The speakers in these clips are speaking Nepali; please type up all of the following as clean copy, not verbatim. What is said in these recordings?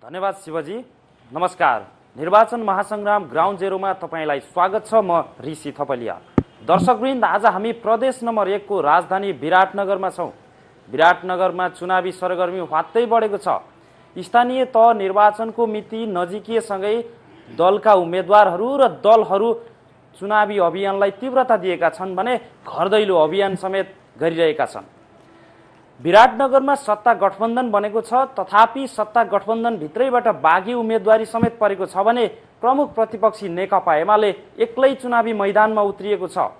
धन्यवाद शिवजी। नमस्कार। निर्वाचन महासंग्राम ग्राउन्ड जेरोमा तपाईलाई स्वागत छ। म ऋषि थपलिया। दर्शकवृन्द, आज हामी प्रदेश नम्बर 1 को राजधानी विराटनगरमा छौं। विराटनगरमा चुनावी सरगर्मी हत्तै बढेको छ। स्थानीय तह निर्वाचनको मिति नजिकिएसँगै दलका उम्मेदवारहरू र दलहरू चुनावी अभियानलाई तीव्रता दिएका छन् भने घर दैलो अभियान समेत गरिरहेका छन्। विराटनगरमा सत्ता गठबन्धन बनेको छ, तथापि सत्ता गठबन्धन भित्रैबाट बागी उम्मेदवारी समेत परेको छ भने प्रमुख प्रतिपक्षी नेकपा एमाले एक्लै चुनावी मैदानमा उत्रिएको छ।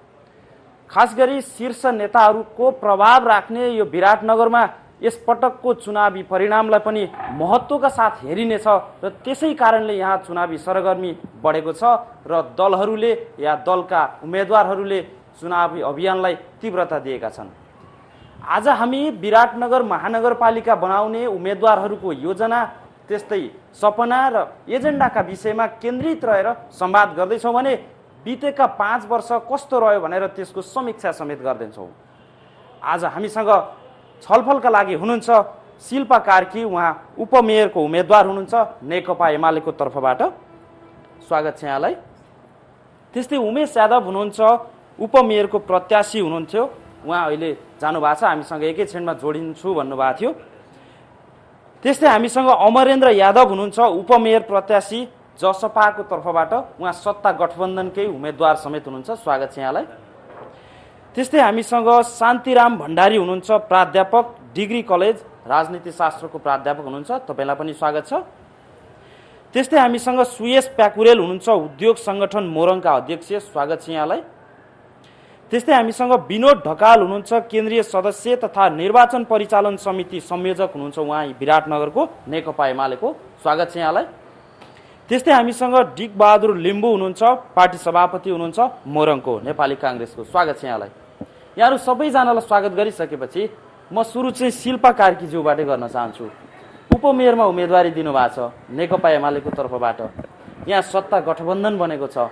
खास गरी शीर्ष नेताहरूको प्रभाव राख्ने यो विराटनगरमा यसपटकको चुनावी परिणामलाई पनि महत्त्वका साथ हेरिनेछ र त्यसै कारणले यहाँ चुनावी सरगर्मी बढेको छ र दलहरूले या दलका उम्मेदवारहरूले चुनावी अभियानलाई तीव्रता दिएका छन्। आज हामी विराटनगर महानगरपालिका बनाउने उम्मेदवारहरूको योजना, त्यस्तै सपना र एजेन्डाका विषयमा केन्द्रित रहेर संवाद गर्दैछौँ भने बितेका 5 वर्ष कस्तो रह्यो भनेर त्यसको समीक्षा समेत गर्दैछौँ। आज हामीसँग छलफलका लागि हुनुहुन्छ शिल्पा कार्की, उहाँ उपमेयरको उम्मेदवार हुनुहुन्छ नेकपा एमालेको तर्फबाट। स्वागत छ यहाँलाई। त्यस्तै उमेश यादव हुनुहुन्छ, उपमेयरको प्रत्याशी हुनुहुन्थ्यो, उहाँ अहिले जानुभएको छ, हामीसँग एकैछिनमा जोडिन्छु भन्नुभएको थियो। त्यस्तै हामीसँग अमरेन्द्र यादव हुनुहुन्छ, उपमेयर प्रत्याशी जसपाको तर्फबाट, उहाँ सत्ता गठबन्धनकै उम्मेदवार समेत हुनुहुन्छ। स्वागत छ यहाँलाई। त्यस्तै हामीसँग शान्तिराम भण्डारी हुनुहुन्छ, प्राध्यापक, डिग्री कलेज राजनीति शास्त्रको प्राध्यापक हुनुहुन्छ, तपाईँलाई पनि स्वागत छ। त्यस्तै हामीसँग सुयस प्याकुरेल हुनुहुन्छ, उद्योग संगठन मोरङका अध्यक्ष, स्वागत छ यहाँलाई। त्यस्तै हामीसँग विनोद ढकाल हुनुहुन्छ, केन्द्रीय सदस्य तथा निर्वाचन परिचालन समिति संयोजक हुनुहुन्छ, उहाँ विराटनगरको नेकपा एमालेको, स्वागत छ यहाँलाई। त्यस्तै हामीसँग डिक बहादुर लिम्बू हुनुहुन्छ, पार्टी सभापति हुनुहुन्छ मोरङको नेपाली काङ्ग्रेसको, स्वागत छ यहाँलाई। यहाँहरू सबैजनालाई स्वागत गरिसकेपछि म सुरु चाहिँ शिल्पा कार्कीज्यूबाटै गर्न चाहन्छु। उपमेयरमा उम्मेदवारी दिनुभएको छ नेकपा एमालेको तर्फबाट। यहाँ सत्ता गठबन्धन बनेको छ।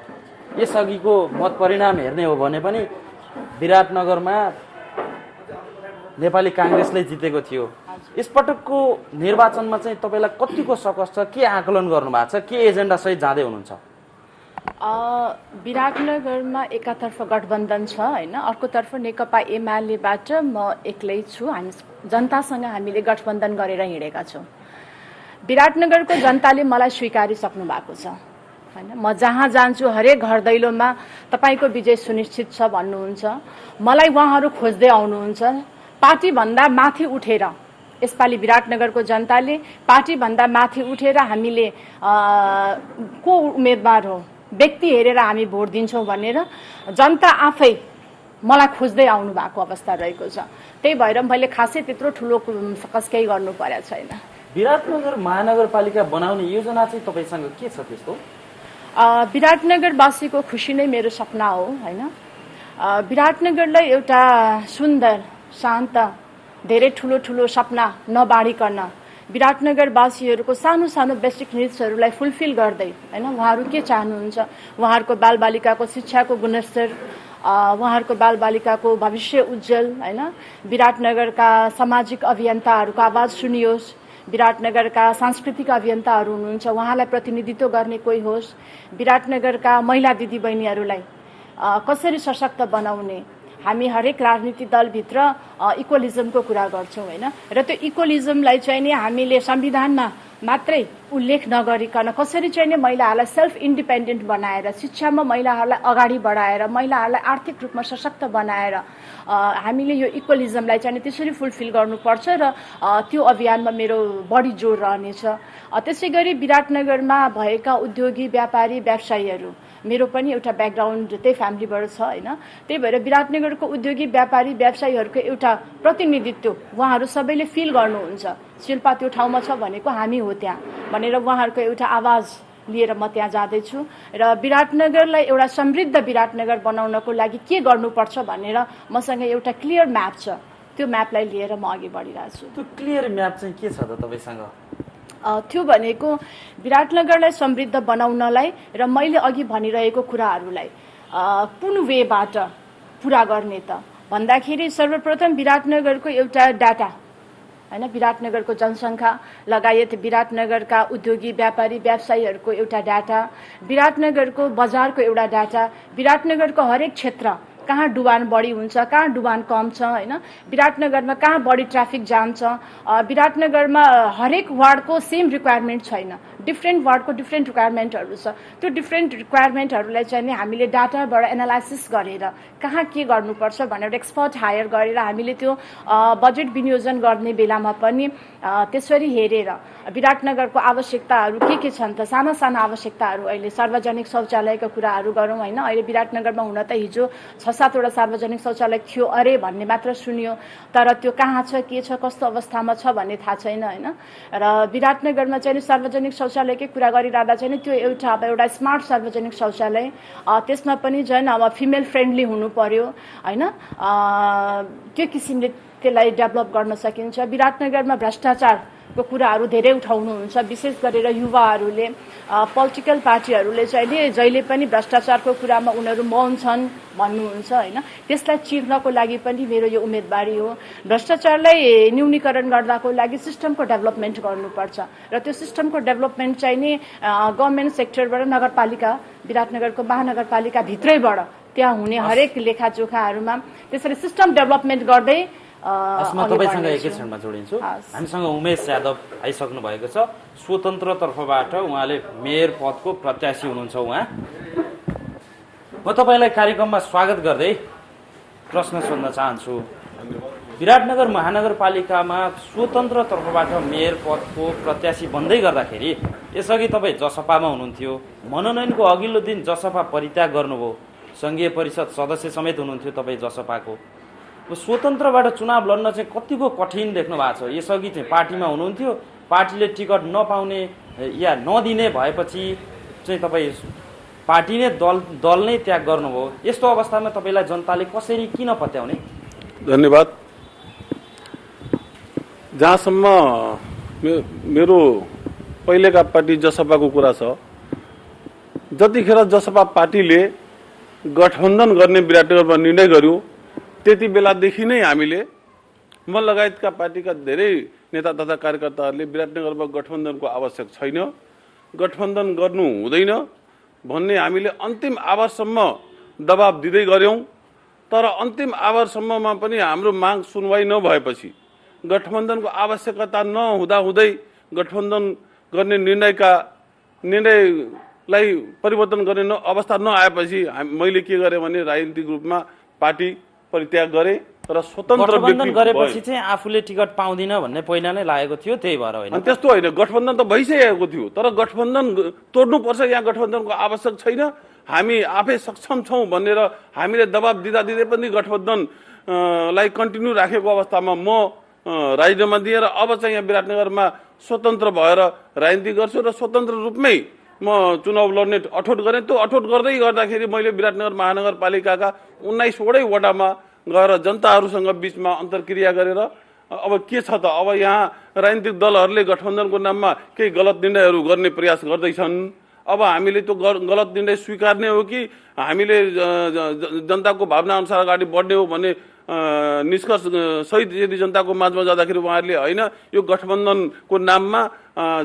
यसअघिको मत परिणाम हेर्ने हो भने पनि विराटनगरमा नेपाली काङ्ग्रेसले जितेको थियो। यसपटकको निर्वाचनमा चाहिँ तपाईँलाई कतिको सकस छ, के आकलन गर्नुभएको छ, के एजेन्डा सहित जाँदै हुनुहुन्छ? विराटनगरमा एकातर्फ गठबन्धन छ होइन, अर्कोतर्फ नेकपा एमालेबाट म एक्लै छु। हामी जनतासँग हामीले गठबन्धन गरेर हिँडेका छौँ। विराटनगरको जनताले मलाई स्वीकारिसक्नु भएको छ होइन। म जहाँ जान्छु हरेक घर दैलोमा तपाईँको विजय सुनिश्चित छ भन्नुहुन्छ। मलाई उहाँहरू खोज्दै आउनुहुन्छ। पार्टीभन्दा माथि उठेर यसपालि विराटनगरको जनताले पार्टीभन्दा माथि उठेर हामीले को उम्मेदवार हो, व्यक्ति हेरेर हामी भोट दिन्छौँ भनेर जनता आफै मलाई खोज्दै आउनु भएको अवस्था रहेको छ। त्यही भएर मैले खासै त्यत्रो ठुलो सकस केही गर्नु परेको छैन। विराटनगर महानगरपालिका बनाउने योजना चाहिँ तपाईँसँग के छ त्यस्तो? विराटनगरवासीको खुसी नै मेरो सपना हो होइन। विराटनगरलाई एउटा सुन्दर, शान्त, धेरै ठुलो ठुलो सपना नबाँडिकन विराटनगरवासीहरूको सानो सानो बेसिक निड्सहरूलाई फुलफिल गर्दै होइन, उहाँहरू के चाहनुहुन्छ, उहाँहरूको बालबालिकाको शिक्षाको गुणस्तर, उहाँहरूको बालबालिकाको भविष्य उज्जवल होइन, विराटनगरका सामाजिक अभियन्ताहरूको आवाज सुनियोस्, विराटनगरका सांस्कृतिक अभियन्ताहरू हुनुहुन्छ उहाँलाई प्रतिनिधित्व गर्ने कोही होस्, विराटनगरका महिला दिदीबहिनीहरूलाई कसरी सशक्त बनाउने। हामी हरेक राजनीतिक दलभित्र इक्वलिजमको कुरा गर्छौँ होइन, र त्यो इक्वलिजमलाई चाहिँ नि हामीले संविधानमा मात्रै उल्लेख नगरिकन कसरी चाहिँ नि महिलाहरूलाई सेल्फ इन्डिपेन्डेन्ट बनाएर, शिक्षामा महिलाहरूलाई अगाडि बढाएर, महिलाहरूलाई आर्थिक रूपमा सशक्त बनाएर हामीले यो इक्वलिजमलाई चाहिँ त्यसरी फुलफिल गर्नुपर्छ र त्यो अभियानमा मेरो बढी जोड रहनेछ। त्यसै गरी विराटनगरमा भएका उद्योगी, व्यापारी, व्यवसायीहरू, मेरो पनि एउटा ब्याकग्राउन्ड त्यही फ्यामिलीबाट छ होइन। त्यही भएर विराटनगरको उद्योगी, व्यापारी, व्यवसायीहरूको एउटा प्रतिनिधित्व उहाँहरू सबैले फिल गर्नुहुन्छ। शिल्पा त्यो ठाउँमा छ भनेको हामी हो त्यहाँ भनेर उहाँहरूको एउटा आवाज लिएर म त्यहाँ जाँदैछु र विराटनगरलाई एउटा समृद्ध विराटनगर बनाउनको लागि के गर्नुपर्छ भनेर मसँग एउटा क्लियर म्याप छ। त्यो म्यापलाई लिएर म अघि बढिरहेको छु। त्यो क्लियर म्याप चाहिँ के छ त तपाईँसँग? त्यो भनेको विराटनगरलाई समृद्ध बनाउनलाई र मैले अघि भनिरहेको कुराहरूलाई कुन वेबाट पुरा गर्ने त भन्दाखेरि सर्वप्रथम विराटनगरको एउटा डाटा हैन। विराटनगरको जनसङ्ख्या लगायत विराटनगरका उद्योगी व्यापारी व्यवसायीहरूको एउटा डाटा, विराटनगरको बजारको एउटा डाटा, विराटनगरको हरेक क्षेत्र कहाँ डुबान बढी हुन्छ, कहाँ डुबान कम छ हैन, विराटनगरमा कहाँ बढी ट्राफिक जाम छ, विराटनगरमा हरेक वार्डको सेम रिक्वायरमेन्ट छैन, डिफ्रेन्ट वार्डको डिफ्रेन्ट रिक्वायरमेन्टहरू छ। त्यो डिफ्रेन्ट रिक्वायरमेन्टहरूलाई चाहिँ नि हामीले डाटाबाट एनालाइसिस गरेर कहाँ के गर्नुपर्छ भनेर एक्सपर्ट हायर गरेर हामीले त्यो बजेट विनियोजन गर्ने बेलामा पनि त्यसरी हेरेर विराटनगरको आवश्यकताहरू के छन् त, साना साना आवश्यकताहरू, अहिले सार्वजनिक शौचालयका कुराहरू गरौँ हैन। अहिले विराटनगरमा हुन त हिजो 6-7 वटा सार्वजनिक शौचालय थियो अरे भन्ने मात्र सुनियो, तर त्यो कहाँ छ, के छ, कस्तो अवस्थामा छ भन्ने थाहा छैन हैन। र विराटनगरमा चाहिँ सार्वजनिक शौचालयकै कुरा गरिरहँदा चाहिँ त्यो एउटा स्मार्ट सार्वजनिक शौचालय, त्यसमा पनि झन् अब फिमेल फ्रेन्डली हुनु पर्यो हैन, त्यो किसिमले त्यसलाई डेभलप गर्न सकिन्छ। विराटनगरमा भ्रष्टाचारको कुराहरू धेरै उठाउनुहुन्छ, विशेष गरेर युवाहरूले, पोलिटिकल पार्टीहरूले चाहिँ जहिले पनि भ्रष्टाचारको कुरामा उनीहरू मौन छन् भन्नुहुन्छ हैन। त्यसलाई चिर्नको लागि पनि मेरो यो उम्मेदवारी हो। भ्रष्टाचारलाई न्यूनीकरण गर्दाको लागि सिस्टमको डेभलपमेन्ट गर्नुपर्छ र त्यो सिस्टमको डेभलपमेन्ट चाहिँ नि गभर्नमेन्ट सेक्टरबाट, नगरपालिका, विराटनगरको महानगरपालिका भित्रैबाट त्यहाँ हुने हरेक लेखाजोखाहरूमा त्यसरी सिस्टम डेभलपमेन्ट गर्दै तपाईँसँग एकैछिनमा जोडिन्छु। हामीसँग उमेश यादव आइसक्नु भएको छ, स्वतन्त्र तर्फबाट उहाँले मेयर पदको प्रत्याशी हुनुहुन्छ। उहाँ, म तपाईँलाई कार्यक्रममा स्वागत गर्दै प्रश्न सोध्न चाहन्छु। विराटनगर महानगरपालिकामा स्वतन्त्र तर्फबाट मेयर पदको प्रत्याशी बन्दै गर्दाखेरि यसअघि तपाईँ जसपामा हुनुहुन्थ्यो, मनोनयनको अघिल्लो दिन जसपा परित्याग गर्नुभयो, सङ्घीय परिषद सदस्य समेत हुनुहुन्थ्यो तपाईँ जसपाको। स्वतन्त्रबाट चुनाव लड्न चाहिँ कतिको कठिन देख्नु भएको छ? यसअघि चाहिँ पार्टीमा हुनुहुन्थ्यो, पार्टीले टिकट नपाउने या नदिने भएपछि चाहिँ तपाईँ पार्टी नै दल नै त्याग गर्नुभयो। यस्तो अवस्थामा तपाईँलाई जनताले कसरी किन पत्याउने? धन्यवाद। जहाँसम्म मेरो पहिलेका पार्टी जसपाको कुरा छ, जतिखेर जसपा पार्टीले गठबन्धन गर्ने विराटनगरमा निर्णय गर्यो त्यति बेलादेखि नै हामीले, म लगायतका पार्टीका धेरै नेता तथा कार्यकर्ताहरूले विराटनगरमा गठबन्धनको आवश्यक छैन, गठबन्धन गर्नु हुँदैन भन्ने हामीले अन्तिम आवरसम्म दबाब दिँदै गऱ्यौँ। तर अन्तिम आवरसम्ममा पनि हाम्रो माग सुनवाई नभएपछि, गठबन्धनको आवश्यकता नहुँदाहुँदै गठबन्धन गर्ने निर्णयलाई परिवर्तन गर्ने अवस्था नआएपछि मैले के गरेँ भने राजनीतिक रूपमा पार्टी परित्याग गरे र स्वतन्त्र गठबन्धन गरेपछि चाहिँ आफूले टिकट पाउँदिन भन्ने पहिला नै लागेको थियो, त्यही भएर होइन? त्यस्तो होइन, गठबन्धन त भइसकेको थियो, तर गठबन्धन तोड्नुपर्छ, यहाँ गठबन्धनको आवश्यक छैन, हामी आफै सक्षम छौँ भनेर हामीले दबाब दिँदा पनि गठबन्धनलाई कन्टिन्यू राखेको अवस्थामा म राजीनामा दिएर अब चाहिँ यहाँ विराटनगरमा स्वतन्त्र भएर राजनीति गर्छु र स्वतन्त्र रूपमै म चुनाव लड्ने अठोट गरेँ। त्यो अठोट गर्दाखेरि मैले विराटनगर महानगरपालिकाका 19 वटामा गएर जनताहरूसँग बिचमा अन्तर्क्रिया गरेर अब के छ त, अब यहाँ राजनीतिक दलहरूले गठबन्धनको नाममा केही गलत निर्णयहरू गर्ने प्रयास गर्दैछन्। अब हामीले त्यो गलत निर्णय स्वीकार्ने हो कि हामीले जनताको भावना अनुसार अगाडि बढ्ने हो भन्ने निष्कर्ष सहित यदि जनताको माझमा जाँदाखेरि उहाँहरूले होइन, यो गठबन्धनको नाममा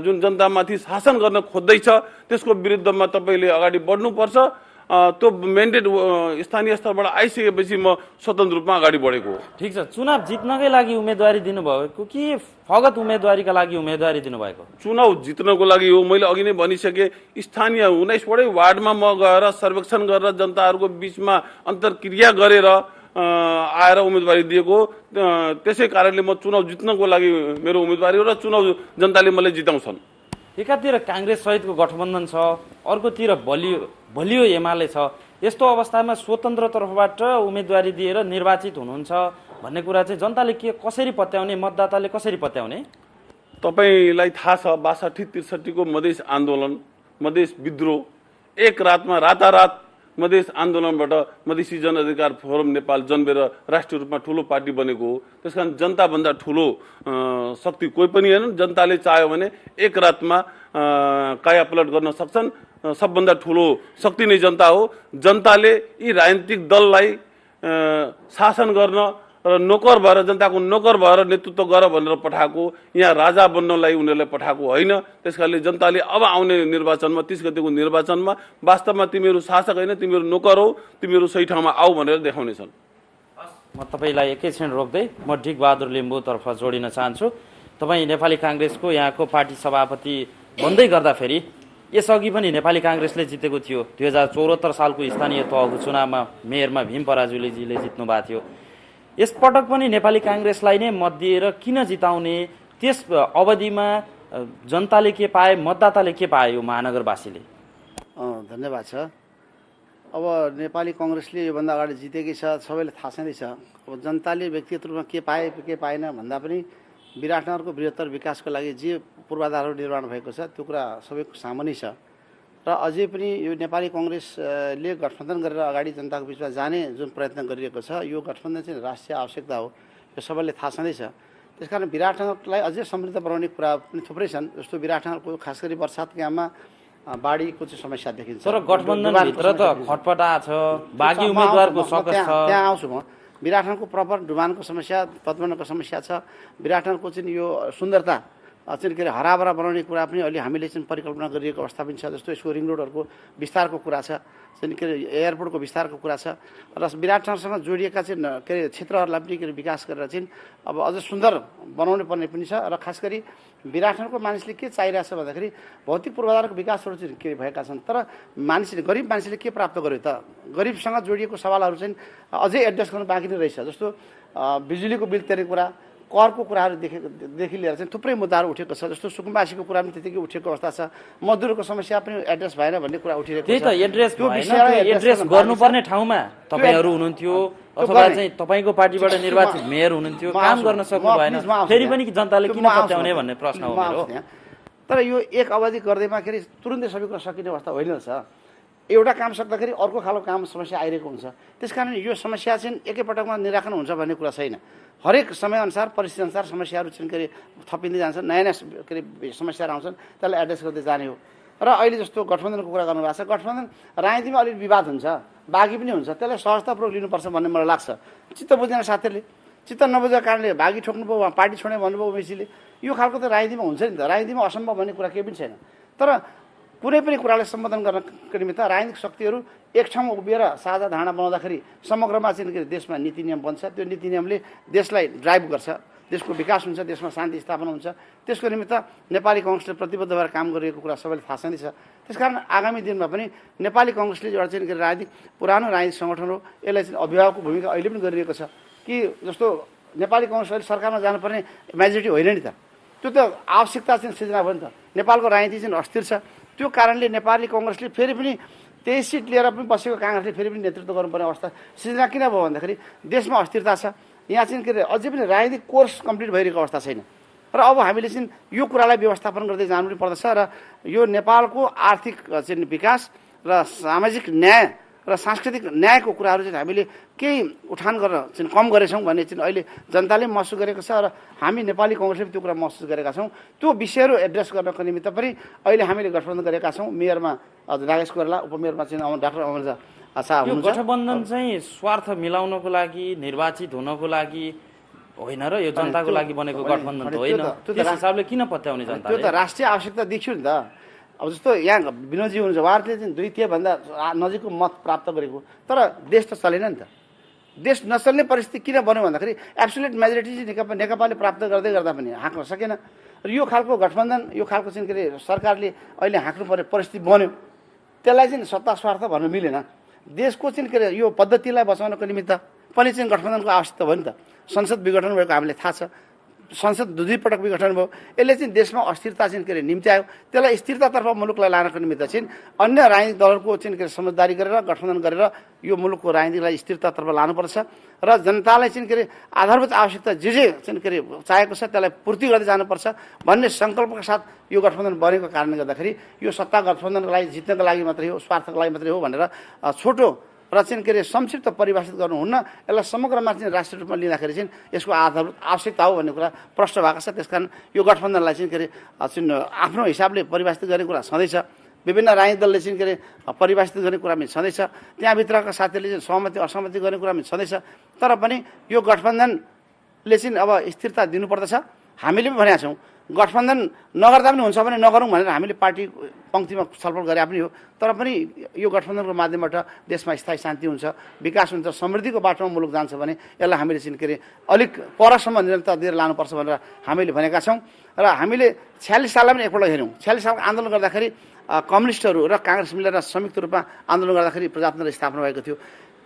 जुन जनतामाथि शासन गर्न खोज्दैछ त्यसको विरुद्धमा तपाईँले अगाडि बढ्नुपर्छ, त्यो मेन्डेट स्थानीय स्तरबाट आइसकेपछि म स्वतन्त्र रूपमा अगाडि बढेको हो। ठिक छ, चुनाव जित्नकै लागि उम्मेदवारी दिनुभएको कि फगत उम्मेदवारीका लागि उम्मेदवारी दिनुभएको? चुनाव जित्नको लागि हो। मैले अघि नै भनिसकेँ, स्थानीय 19 वार्डमा म गएर सर्वेक्षण गरेर जनताहरूको बिचमा अन्तर्क्रिया गरेर आएर उम्मेदवारी दिएको। त्यसै कारणले म चुनाव जित्नको लागि मेरो उम्मेदवारी हो र चुनाव जनताले मलाई जिताउँछन्। एकातिर काङ्ग्रेस सहितको गठबन्धन छ, अर्कोतिर बलियो एमाले छ। यस्तो अवस्थामा स्वतन्त्र तर्फबाट उम्मेदवारी दिएर निर्वाचित हुनुहुन्छ भन्ने कुरा चाहिँ जनताले कसरी पत्याउने, मतदाताले कसरी पत्याउने? तपाईँलाई थाहा छ 62-63 को मधेस आन्दोलन, मधेस विद्रोह, एक रातमा रातारात मधेस आन्दोलनबाट मधेसी जनअधिकार फोरम नेपाल जन्मेर राष्ट्रिय रूपमा ठुलो पार्टी बनेको हो। त्यसकारण जनताभन्दा ठुलो शक्ति कोही पनि होइन। जनताले चाह्यो भने एक रातमा कायापलट गर्न सक्छन्। सबभन्दा ठुलो शक्ति नै जनता हो। जनताले यी राजनीतिक दललाई शासन गर्न र नोकर भएर जनताको नोकर भएर नेतृत्व गर भनेर पठाएको, यहाँ राजा बन्नलाई उनीहरूले पठाएको होइन। त्यसकारणले जनताले अब आउने निर्वाचनमा 30 गतेको निर्वाचनमा वास्तवमा तिमीहरू शासक होइन, तिमीहरू नोकर हौ, तिमीहरू सही ठाउँमा आऊ भनेर देखाउनेछन्। म तपाईँलाई एकैछिन रोक्दै म डिकबहादुर लिम्बूतर्फ जोडिन चाहन्छु। तपाईँ नेपाली काङ्ग्रेसको यहाँको पार्टी सभापति बन्दै गर्दाखेरि यसअघि पनि नेपाली काङ्ग्रेसले जितेको थियो। 2074 सालको स्थानीय तहको चुनावमा मेयरमा भीम पराजुलीजीले जित्नु भएको थियो। यसपटक पनि नेपाली काङ्ग्रेसलाई नै मत दिएर किन जिताउने? त्यस अवधिमा जनताले के पाए, मतदाताले के पाए यो महानगरवासीले? धन्यवाद छ। अब नेपाली काङ्ग्रेसले योभन्दा अगाडि जितेकै छ, सबैले थाहा छँदैछ। अब जनताले व्यक्तिगत रूपमा के पाए के पाएन भन्दा पनि विराटनगरको बृहत्तर विकासको लागि जे पूर्वाधारहरू निर्माण भएको छ त्यो कुरा सबैको सामुन्ने छ। र अझै पनि यो नेपाली काङ्ग्रेसले गठबन्धन गरेर अगाडि जनताको बिचमा जाने जुन प्रयत्न गरिरहेको छ, यो गठबन्धन चाहिँ राष्ट्रिय आवश्यकता हो, यो सबैले थाहा छँदैछ। त्यसकारण विराटनगरलाई अझै समृद्ध बनाउने कुरा पनि थुप्रै छन्। जस्तो विराटनगरको खास गरी बर्सातको याममा बाढीको चाहिँ समस्या देखिन्छ। तर गठबन्धनभित्र त खटपटा छ, बागी उम्मेदवारको सकस छ। त्यहाँ आउँछु म। विराटनगरको प्रपर डुबानको समस्या, तटबन्धनको समस्या छ। विराटनगरको चाहिँ यो सुन्दरता चाहिँ के अरे हराभरा बनाउने कुरा पनि अहिले हामीले चाहिँ परिकल्पना गरिएको अवस्था पनि छ। जस्तो यसको रिङ रोडहरूको विस्तारको कुरा छ, चाहिँ के अरे एयरपोर्टको विस्तारको कुरा छ। र विराटनगरसँग जोडिएका चाहिँ के अरे क्षेत्रहरूलाई पनि के अरे विकास गरेर चाहिँ अब अझ सुन्दर बनाउनु पर्ने पनि छ। र खास गरी विराटनगरको मानिसले के चाहिरहेछ भन्दाखेरि भौतिक पूर्वाधारको विकासहरू चाहिँ के भएका छन्, तर मानिसले गरिब मानिसले के प्राप्त गर्यो त? गरिबसँग जोडिएको सवालहरू चाहिँ अझै एड्रेस गर्नु बाँकी नै रहेछ। जस्तो बिजुलीको बिल तिर्ने कुरा, करको कुराहरूदेखि लिएर चाहिँ थुप्रै मुद्दाहरू उठेको छ। जस्तो सुकुम्बासीको कुरा पनि त्यतिकै उठेको अवस्था छ। मजदुरको समस्या पनि एड्रेस भएन भन्ने कुरा उठिरहेको छ। त्यही त एड्रेस गर्नुपर्ने ठाउँमा तपाईँहरू हुनुहुन्थ्यो अथवा चाहिँ तपाईँको पार्टीबाट निर्वाचित मेयर हुनुहुन्थ्यो, काम गर्न सक्नु भएन, फेरि पनि जनताले किन पत्याउने भन्ने प्रश्न हो मेरो। तर यो एक अवधि गर्दैमा के अरे तुरुन्तै सबै कुरा सकिने अवस्था होइन रहेछ। एउटा काम सक्दाखेरि अर्को खालको काम समस्या आइरहेको हुन्छ। त्यसकारण यो समस्या चाहिँ एकैपटकमा निराकरण हुन्छ भन्ने कुरा छैन। हरेक समयअनुसार परिस्थितिअनुसार समस्याहरू चाहिँ के अरे थपिँदै जान्छन्, नयाँ नयाँ के अरे समस्याहरू आउँछन्, त्यसलाई एड्रेस गर्दै जाने हो। र अहिले जस्तो गठबन्धनको कुरा गर्नुभएको छ, गठबन्धन राजनीतिमा अलिक विवाद हुन्छ, बागी पनि हुन्छ, त्यसलाई सहजतापूर्वक लिनुपर्छ भन्ने मलाई लाग्छ। चित्त बुझ्दैन साथीहरूले, चित्त नबुझेको कारणले भागी ठोक्नुभयो, उहाँ पार्टी छोड्ने भन्नुभयो ओबीसीले। यो खालको त राजनीतिमा हुन्छ नि त। राजनीतिमा असम्भव भन्ने कुरा केही पनि छैन। तर कुनै पनि कुरालाई सम्बोधन गर्नको निमित्त राजनीतिक शक्तिहरू एक ठाउँमा उभिएर साझा धारणा बनाउँदाखेरि समग्रमा चाहिँ के देशमा नीति नियम बन्छ। त्यो नीति नियमले देशलाई ड्राइभ गर्छ, देशको विकास हुन्छ, देशमा शान्ति स्थापना हुन्छ। त्यसको निमित्त नेपाली काङ्ग्रेसले प्रतिबद्ध भएर काम गरिरहेको कुरा सबैले थाहा छँदैछ। त्यसकारण आगामी दिनमा पनि नेपाली काङ्ग्रेसले एउटा चाहिँ के राजनीतिक पुरानो राजनीतिक सङ्गठन हो, यसलाई चाहिँ अभिभावकको भूमिका अहिले पनि गरिरहेको छ। कि जस्तो नेपाली काङ्ग्रेस अहिले सरकारमा जानुपर्ने मेजोरिटी होइन नि त, त्यो त आवश्यकता चाहिँ सिर्जना भयो नि त। नेपालको राजनीति चाहिँ अस्थिर छ, त्यो कारणले नेपाली काङ्ग्रेसले फेरि पनि 23 सिट लिएर पनि बसेको काङ्ग्रेसले फेरि पनि नेतृत्व गर्नुपर्ने अवस्था सिर्जना किन भयो भन्दाखेरि देशमा अस्थिरता छ। यहाँ चाहिँ के अरे अझै पनि राजनीतिक कोर्स कम्प्लिट भइरहेको अवस्था छैन। र अब हामीले चाहिँ यो कुरालाई व्यवस्थापन गर्दै जानु पनि पर्दछ। र यो नेपालको आर्थिक चाहिँ विकास र सामाजिक न्याय र सांस्कृतिक न्यायको कुराहरू चाहिँ हामीले केही उठान गरेर चाहिँ कम गरेछौँ भन्ने चाहिँ अहिले जनताले महसुस गरेको छ। र हामी नेपाली काङ्ग्रेसले पनि त्यो कुरा महसुस गरेका छौँ। त्यो विषयहरू एड्रेस गर्नको निमित्त पनि अहिले हामीले गठबन्धन गरेका छौँ। मेयरमा नागेश कोइराला, उपमेयरमा चाहिँ डाक्टर अमर शाह हुनुहुन्छ। गठबन्धन चाहिँ स्वार्थ मिलाउनको लागि, निर्वाचित हुनको लागि होइन र यो जनताको लागि बनेको गठबन्धन त होइन। त्यस हिसाबले किन पत्याउने जनताले? त्यो त राष्ट्रिय आवश्यकता देखियो नि त। अब जस्तो यहाँ विनोदजी हुनुहुन्छ, उहाँहरूले चाहिँ द्वितीयभन्दा नजिकको मत प्राप्त गरेको, तर देश त चलेन नि त। देश नचल्ने परिस्थिति किन बन्यो भन्दाखेरि एब्सोल्युट मेजोरिटी चाहिँ नेकपाले प्राप्त गर्दै गर्दा पनि हाँक्न सकेन। र यो खालको गठबन्धन, यो खालको चाहिँ के अरे सरकारले अहिले हाँक्नु पर्ने परिस्थिति बन्यो। त्यसलाई चाहिँ सत्ता स्वार्थ भन्न मिलेन। देशको चाहिँ के अरे यो पद्धतिलाई बचाउनको निमित्त पनि चाहिँ गठबन्धनको आवश्यकता भयो नि त। संसद विघटन भएको हामीले थाहा छ, संसद दुई पटक विघटन भयो। यसले चाहिँ देशमा अस्थिरता चाहिँ के अरे निम्ति आयो। त्यसलाई स्थिरतातर्फ मुलुकलाई लानको निमित्त चाहिँ अन्य राजनीतिक दलहरूको चाहिँ के अरे समझदारी गरेर गठबन्धन गरेर यो मुलुकको राजनीतिलाई स्थिरतातर्फ लानुपर्छ। र जनतालाई चाहिँ के अरे आधारभूत आवश्यकता जे चाहिँ के अरे चाहेको छ त्यसलाई पूर्ति गर्दै जानुपर्छ भन्ने सङ्कल्पका साथ यो गठबन्धन बनेको कारणले गर्दाखेरि यो सत्ता गठबन्धनको लागि जित्नको लागि मात्रै हो, स्वार्थको लागि मात्रै हो भनेर छोटो र चाहिँ के अरे संक्षिप्त परिभाषित गर्नुहुन्न। यसलाई समग्रमा चाहिँ राष्ट्रिय रूपमा लिँदाखेरि चाहिँ यसको आधारभूत आवश्यकता हो भन्ने कुरा प्रश्न भएको छ। त्यसकारण यो गठबन्धनलाई चाहिँ के अरे आफ्नो हिसाबले परिभाषित गर्ने कुरा छँदैछ। विभिन्न राजनीतिक दलले चाहिँ के अरे परिभाषित गर्ने कुरा पनि छँदैछ, त्यहाँभित्रका साथीहरूले चाहिँ सहमति असहमति गर्ने कुरा पनि छँदैछ। तर पनि यो गठबन्धनले चाहिँ अब स्थिरता दिनुपर्दछ। हामीले पनि भनेका छौँ गठबन्धन नगर्दा पनि हुन्छ भने नगरौँ भनेर हामीले पार्टी पङ्क्तिमा छलफल गरे पनि हो। तर पनि यो गठबन्धनको माध्यमबाट देशमा स्थायी शान्ति हुन्छ, विकास हुन्छ, समृद्धिको बाटोमा मुलुक जान्छ भने यसलाई हामीले चाहिँ के अरे अलिक परसम्म निरन्तर दिएर लानुपर्छ भनेर हामीले भनेका छौँ। र हामीले 46 साललाई पनि एकपल्ट हेऱ्यौँ। 46 सालको आन्दोलन गर्दाखेरि कम्युनिस्टहरू र काङ्ग्रेस मिलेर संयुक्त रूपमा आन्दोलन गर्दाखेरि प्रजातन्त्र स्थापना भएको थियो।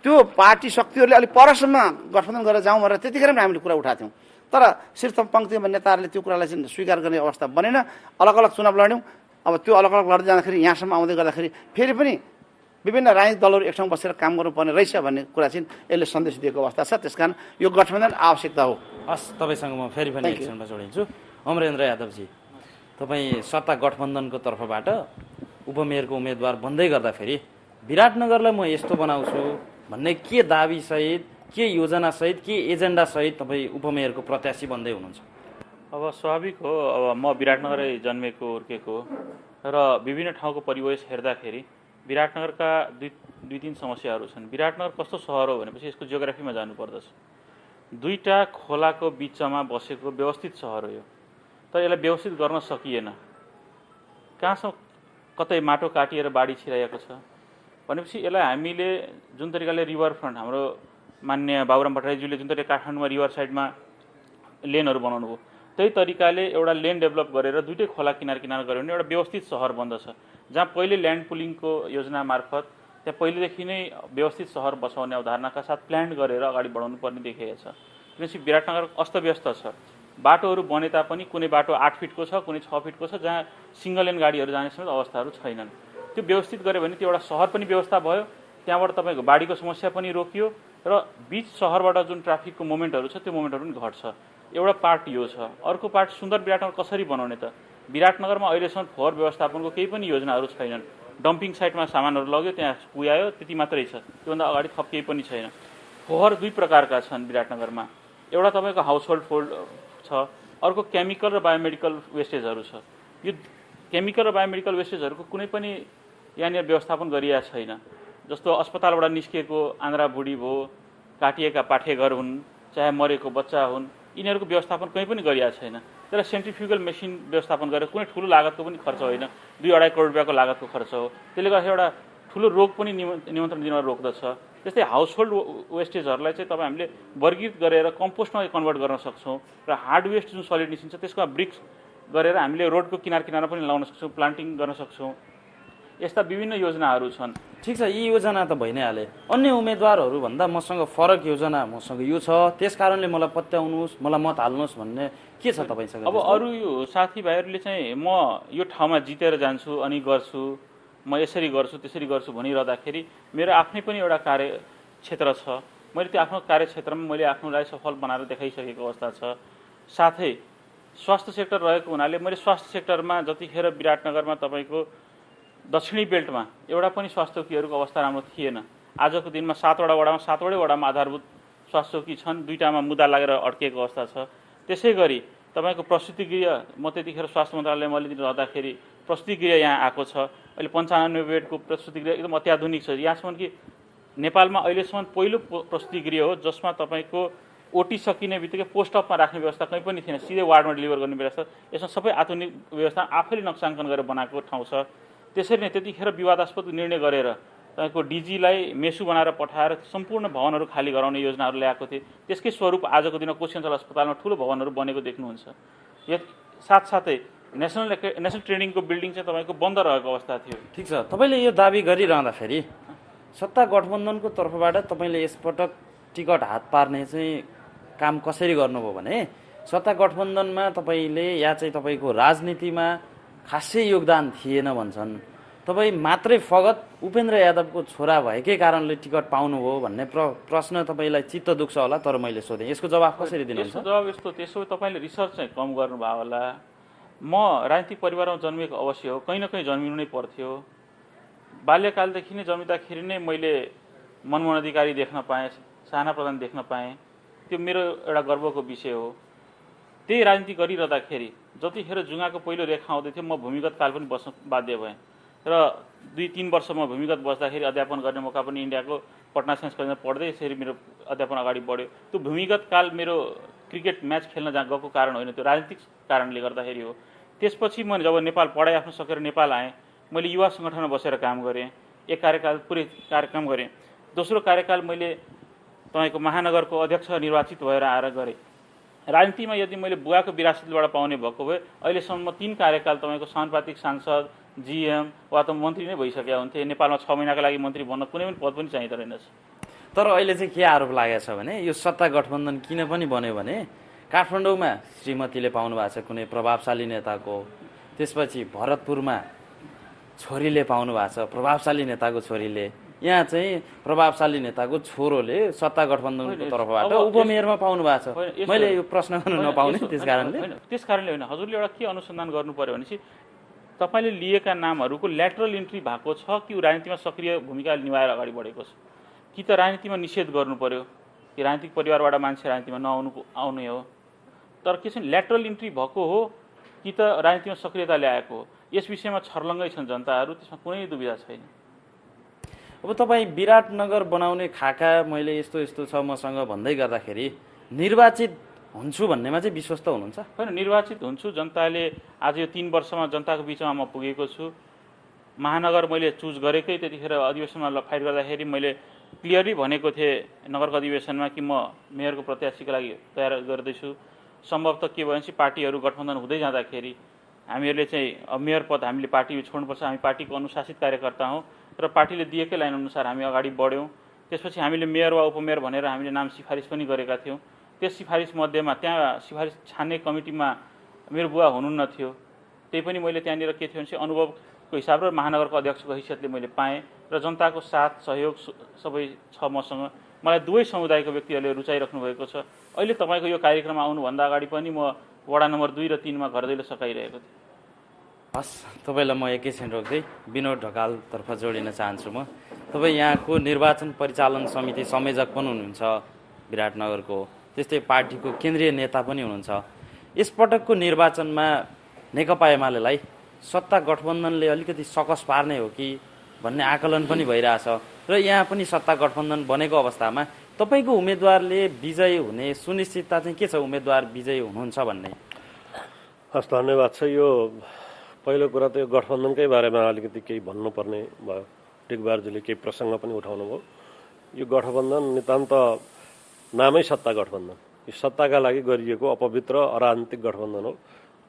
त्यो पार्टी शक्तिहरूले अलिक परसम्म गठबन्धन गरेर जाउँ भनेर त्यतिखेर पनि हामीले कुरा उठाएको थियौँ। तर शीर्ष पङ्क्तिमा नेताहरूले त्यो कुरालाई चाहिँ स्वीकार गर्ने अवस्था बनेन। अलग अलग चुनाव लड्यौँ। अब त्यो अलग अलग लड्दै जाँदाखेरि यहाँसम्म आउँदै गर्दाखेरि फेरि पनि विभिन्न राजनीतिक दलहरू एक ठाउँ बसेर काम गर्नुपर्ने रहेछ भन्ने कुरा चाहिँ यसले सन्देश दिएको अवस्था छ। त्यसकारण यो गठबन्धन आवश्यकता हो। हस्, तपाईँसँग म फेरि पनि एकछिनमा जोडिन्छु। अमरेन्द्र यादवजी, तपाईँ सत्ता गठबन्धनको तर्फबाट उपमेयरको उम्मेदवार बन्दै गर्दाखेरि विराटनगरलाई म यस्तो बनाउँछु भन्ने के दाबीसहित, के योजनासहित, के एजेन्डासहित तपाईँ उपमेयरको प्रत्याशी बन्दै हुनुहुन्छ? अब स्वाभाविक हो, अब म विराटनगरै जन्मेको हुर्केको र विभिन्न ठाउँको परिवेश हेर्दाखेरि विराटनगरका दुई तीन समस्याहरू छन्। विराटनगर कस्तो सहर हो भनेपछि यसको जियोग्राफीमा जानुपर्दछ। दुईटा खोलाको बिचमा बसेको व्यवस्थित सहर हो यो, तर यसलाई व्यवस्थित गर्न सकिएन। कहाँसम्म कतै माटो काटिएर बाढी छिराएको छ भनेपछि यसलाई हामीले जुन तरिकाले रिभर फ्रन्ट हाम्रो मान्य बाबुराम भट्टराईज्यूले जुन तरिकाले काठमाडौँमा रिभर साइडमा लेनहरू बनाउनु भयो, त्यही तरिकाले एउटा लेन डेभलप गरेर दुईटै खोला किनार किनार गऱ्यो भने एउटा व्यवस्थित सहर बन्दछ। जहाँ पहिले ल्यान्ड पुलिङको योजना मार्फत त्यहाँ पहिलेदेखि नै व्यवस्थित सहर बसाउने अवधारणाका साथ प्लान गरेर अगाडि बढाउनु पर्ने देखिएको छ। किनकि विराटनगर अस्तव्यस्त छ। बाटोहरू बने तापनि कुनै बाटो 8 फिटको छ, कुनै 6 फिटको छ, जहाँ सिङ्गल लेन गाडीहरू जाने समेत अवस्थाहरू छैनन्। त्यो व्यवस्थित गऱ्यो भने त्यो एउटा सहर पनि व्यवस्था भयो, त्यहाँबाट तपाईँको बाढीको समस्या पनि रोकियो र बिच सहरबाट जुन ट्राफिकको मोमेन्टहरू छ त्यो मोमेन्टहरू पनि घट्छ। एउटा पार्ट यो छ। अर्को पार्ट सुन्दर विराटनगर कसरी बनाउने त? विराटनगरमा अहिलेसम्म फोहोर व्यवस्थापनको केही पनि योजनाहरू छैनन्। डम्पिङ साइटमा सामानहरू लग्यो, त्यहाँ पुर्यायो, त्यति मात्रै छ। त्योभन्दा अगाडि थप केही पनि छैन। फोहोर दुई प्रकारका छन् विराटनगरमा। एउटा तपाईँको हाउसहोल्ड फोल्ड छ, अर्को केमिकल र बायोमेडिकल वेस्टेजहरू छ। यो केमिकल र बायोमेडिकल वेस्टेजहरूको कुनै पनि यहाँनिर व्यवस्थापन गरिएको छैन। जस्तो अस्पतालबाट निस्किएको आन्द्रा बुढी भयो, काटिएका पाठेघर हुन्, चाहे मरेको बच्चा हुन्, यिनीहरूको व्यवस्थापन कहीँ पनि गरिएको छैन। तर सेन्ट्रिफ्युगल मेसिन व्यवस्थापन गरेर कुनै ठुलो लागतको पनि खर्च होइन, 2-2.5 करोड रुपियाँको लागतको खर्च हो। त्यसले गर्दा एउटा ठुलो रोग पनि नियन्त्रण दिनमा रोक्दछ। त्यस्तै हाउसहोल्ड वेस्टेजहरूलाई चाहिँ तपाईँ हामीले वर्गीकृत गरेर कम्पोस्टमा कन्भर्ट गर्न सक्छौँ र हार्ड वेस्ट जुन सलिड निस्किन्छ त्यसमा ब्रिक्स गरेर हामीले रोडको किनार किनारमा पनि लगाउन सक्छौँ, प्लान्टिङ गर्न सक्छौँ। यस्ता विभिन्न योजनाहरू छन्। ठिक छ, यी योजना त भइ नै हाले। अन्य उम्मेदवारहरूभन्दा मसँग फरक योजना मसँग यो छ, त्यस कारणले मलाई पत्याउनुहोस्, मलाई मत हाल्नुहोस् भन्ने के छ तपाईँसँग? अब अरू यो साथीभाइहरूले चाहिँ म यो ठाउँमा जितेर जान्छु अनि गर्छु, म यसरी गर्छु त्यसरी गर्छु भनिरहँदाखेरि मेरो आफ्नै पनि एउटा कार्यक्षेत्र छ। मैले त्यो आफ्नो कार्यक्षेत्रमा मैले आफूलाई सफल बनाएर देखाइसकेको अवस्था छ। साथै स्वास्थ्य सेक्टर रहेको हुनाले मैले स्वास्थ्य सेक्टरमा जतिखेर विराटनगरमा तपाईँको दक्षिणी बेल्टमा एउटा पनि स्वास्थ्य चौकीहरूको अवस्था राम्रो थिएन। आजको दिनमा 7वटा वडामा 7वटै वडामा आधारभूत स्वास्थ्य चौकी छन्, 2टामा मुद्दा लागेर अड्किएको अवस्था छ। त्यसै गरी तपाईँको प्रसुति गृह, म त्यतिखेर स्वास्थ्य मन्त्रालयमा अलिकति रहँदाखेरि प्रसुति गृह यहाँ आएको छ। अहिले 95 बेडको प्रसुति गृह एकदम अत्याधुनिक छ। यहाँसम्म कि नेपालमा अहिलेसम्म पहिलो प्रसुति गृह हो जसमा तपाईँको ओटी सकिने बित्तिकै पोस्टअपमा राख्ने व्यवस्था कहीँ पनि थिएन, सिधै वार्डमा डेलिभर गर्ने व्यवस्था। यसमा सबै आधुनिक व्यवस्था आफैले नक्साङ्कन गरेर बनाएको ठाउँ छ। त्यसरी नै त्यतिखेर विवादास्पद निर्णय गरेर तपाईँको डिजीलाई मेसु बनाएर पठाएर सम्पूर्ण भवनहरू खाली गराउने योजनाहरू ल्याएको थिए। त्यसकै स्वरूप आजको दिनमा कोशी अञ्चल अस्पतालमा ठुलो भवनहरू बनेको देख्नुहुन्छ। यो साथसाथै नेसनल ट्रेनिङको बिल्डिङ चाहिँ तपाईँको बन्द रहेको अवस्था थियो। ठिक छ, तपाईँले यो दाबी गरिरहँदाखेरि सत्ता गठबन्धनको तर्फबाट तपाईँले यसपटक टिकट हात पार्ने चाहिँ काम कसरी गर्नुभयो भने सत्ता गठबन्धनमा तपाईँले या चाहिँ तपाईँको राजनीतिमा खासै योगदान थिएन भन्छन्। तपाईँ मात्रै फगत उपेन्द्र यादवको छोरा भएकै कारणले टिकट पाउनुभयो भन्ने प्रश्न तपाईँलाई चित्त दुख्छ होला, तर मैले सोधेँ, यसको जवाफ कसरी दिनुहुन्छ? यसको जवाब यस्तो, त्यसो तपाईँले रिसर्च चाहिँ कम गर्नुभयो होला। म राजनीतिक परिवारमा जन्मेको अवश्य हो, कहीँ न कहीँ जन्मिनु नै पर्थ्यो। बाल्यकालदेखि नै जन्मिँदाखेरि नै मैले मनमोहन अधिकारी देख्न पाएँ, साना प्रधान देख्न पाएँ। त्यो मेरो एउटा गर्वको विषय हो। त्यही राजनीति गरिरहँदाखेरि जतिखेर जुङ्गाको पहिलो रेखा आउँदै थियो म भूमिगत काल पनि बस्न बाध्य भएँ। र 2-3 वर्ष म भूमिगत बस्दाखेरि अध्यापन गर्ने मौका पनि इन्डियाको पटना साइन्स कलेजमा पढ्दै यसरी मेरो अध्यापन अगाडि बढ्यो। त्यो भूमिगत काल मेरो क्रिकेट म्याच खेल्न जहाँ गएको कारण होइन, त्यो राजनीतिक कारणले गर्दाखेरि हो। त्यसपछि म जब नेपाल पढाइ आफ्नो सकेर नेपाल आएँ, मैले युवा सङ्गठनमा बसेर काम गरेँ, एक कार्यकाल पुरै कार्यक्रम गरेँ। दोस्रो कार्यकाल मैले तपाईँको महानगरको अध्यक्ष निर्वाचित भएर आएर गरेँ। राजनीतिमा यदि मैले बुवाको विरासतबाट पाउने भएको भए अहिलेसम्म 3 कार्यकाल तपाईँको समानुपातिक सांसद, जिएम वा त मन्त्री नै भइसकेका हुन्थे। नेपालमा 6 महिनाका लागि मन्त्री बन्न कुनै पनि पद पनि चाहिँदो रहेनछ। तर अहिले चाहिँ के आरोप लागेको छ भने यो सत्ता गठबन्धन किन पनि बन्यो भने काठमाडौँमा श्रीमतीले पाउनु भएको छ कुनै प्रभावशाली नेताको, त्यसपछि भरतपुरमा छोरीले पाउनु भएको छ प्रभावशाली नेताको छोरीले, यहाँ चाहिँ प्रभावशाली नेताको छोरोले सत्ता गठबन्धनको तर्फबाट उपमेयरमा पाउनु भएको छ। मैले यो प्रश्न गर्न नपाउने त्यस कारणले होइन। हजुरले एउटा के अनुसन्धान गर्नु पर्यो भनेपछि तपाईँले लिएका नामहरूको ल्याटरल इन्ट्री भएको छ कि राजनीतिमा सक्रिय भूमिका निभाएर अगाडि बढेको छ, कि त राजनीतिमा निषेध गर्नु पर्यो कि राजनीतिक परिवारबाट मान्छे राजनीतिमा आउने हो। तर के छ ल्याटरल इन्ट्री भएको हो कि त राजनीतिमा सक्रियता ल्याएको हो, यस विषयमा छर्लङ्गै छन् जनताहरू, त्यसमा कुनै दुविधा छैन। अब तपाईँ विराटनगर बनाउने खाका मैले यस्तो यस्तो छ मसँग भन्दै गर्दाखेरि निर्वाचित हुन्छु भन्नेमा चाहिँ विश्वस्त हुनुहुन्छ? होइन, निर्वाचित हुन्छु। जनताले आज यो 3 वर्षमा जनताको बिचमा म पुगेको छु। महानगर मैले चुज गरेकै त्यतिखेर अधिवेशनमा फाइट गर्दाखेरि मैले क्लियरली भनेको थिएँ नगरको अधिवेशनमा कि म मेयरको प्रत्याशीको लागि तयार गर्दैछु। सम्भवतः के भयो भने पार्टीहरू गठबन्धन हुँदै जाँदाखेरि हामीहरूले चाहिँ मेयर पद हामीले पार्टी छोड्नुपर्छ, हामी पार्टीको अनुशासित कार्यकर्ता हौँ र पार्टीले दिएकै लाइन अनुसार हामी अगाडि बढ्यौँ। त्यसपछि हामीले मेयर वा उपमेयर भनेर हामीले नाम सिफारिस पनि गरेका थियौँ। त्यस सिफारिस मध्येमा त्यहाँ सिफारिस छान्ने कमिटीमा मेरो बुवा हुनुहुन्न थियो। त्यही पनि मैले त्यहाँनिर के थियो भने अनुभवको हिसाब र महानगरको अध्यक्षको हैसियतले मैले पाएँ र जनताको साथ सहयोग सबै छ मसँग। मलाई दुवै समुदायको व्यक्तिहरूले रुचाइराख्नु भएको छ। अहिले तपाईँको यो कार्यक्रममा आउनुभन्दा अगाडि पनि म वडा नम्बर 2 र 3 मा घर दैलो सकाइरहेको थिएँ। हस्, तपाईँलाई म एकैछिन रोक्दै विनोद ढकालतर्फ जोडिन चाहन्छु। म तपाईँ यहाँको निर्वाचन परिचालन समिति संयोजक पनि हुनुहुन्छ विराटनगरको, त्यस्तै पार्टीको केन्द्रीय नेता पनि हुनुहुन्छ। यसपटकको निर्वाचनमा नेकपा एमालेलाई सत्ता गठबन्धनले अलिकति सकस पार्ने हो कि भन्ने आकलन पनि भइरहेछ र यहाँ पनि सत्ता गठबन्धन बनेको अवस्थामा तपाईँको उम्मेदवारले विजयी हुने सुनिश्चितता चाहिँ के छ? उम्मेदवार विजयी हुनुहुन्छ भन्ने? हस्, धन्यवाद छ। यो पहिलो कुरा त यो गठबन्धनकै बारेमा अलिकति केही भन्नुपर्ने भयो। टिकबारजीले केही प्रसङ्ग पनि उठाउनु भयो। यो गठबन्धन नितान्त नामै सत्ता गठबन्धन, यो सत्ताका लागि गरिएको अपवित्र अराजनीतिक गठबन्धन हो।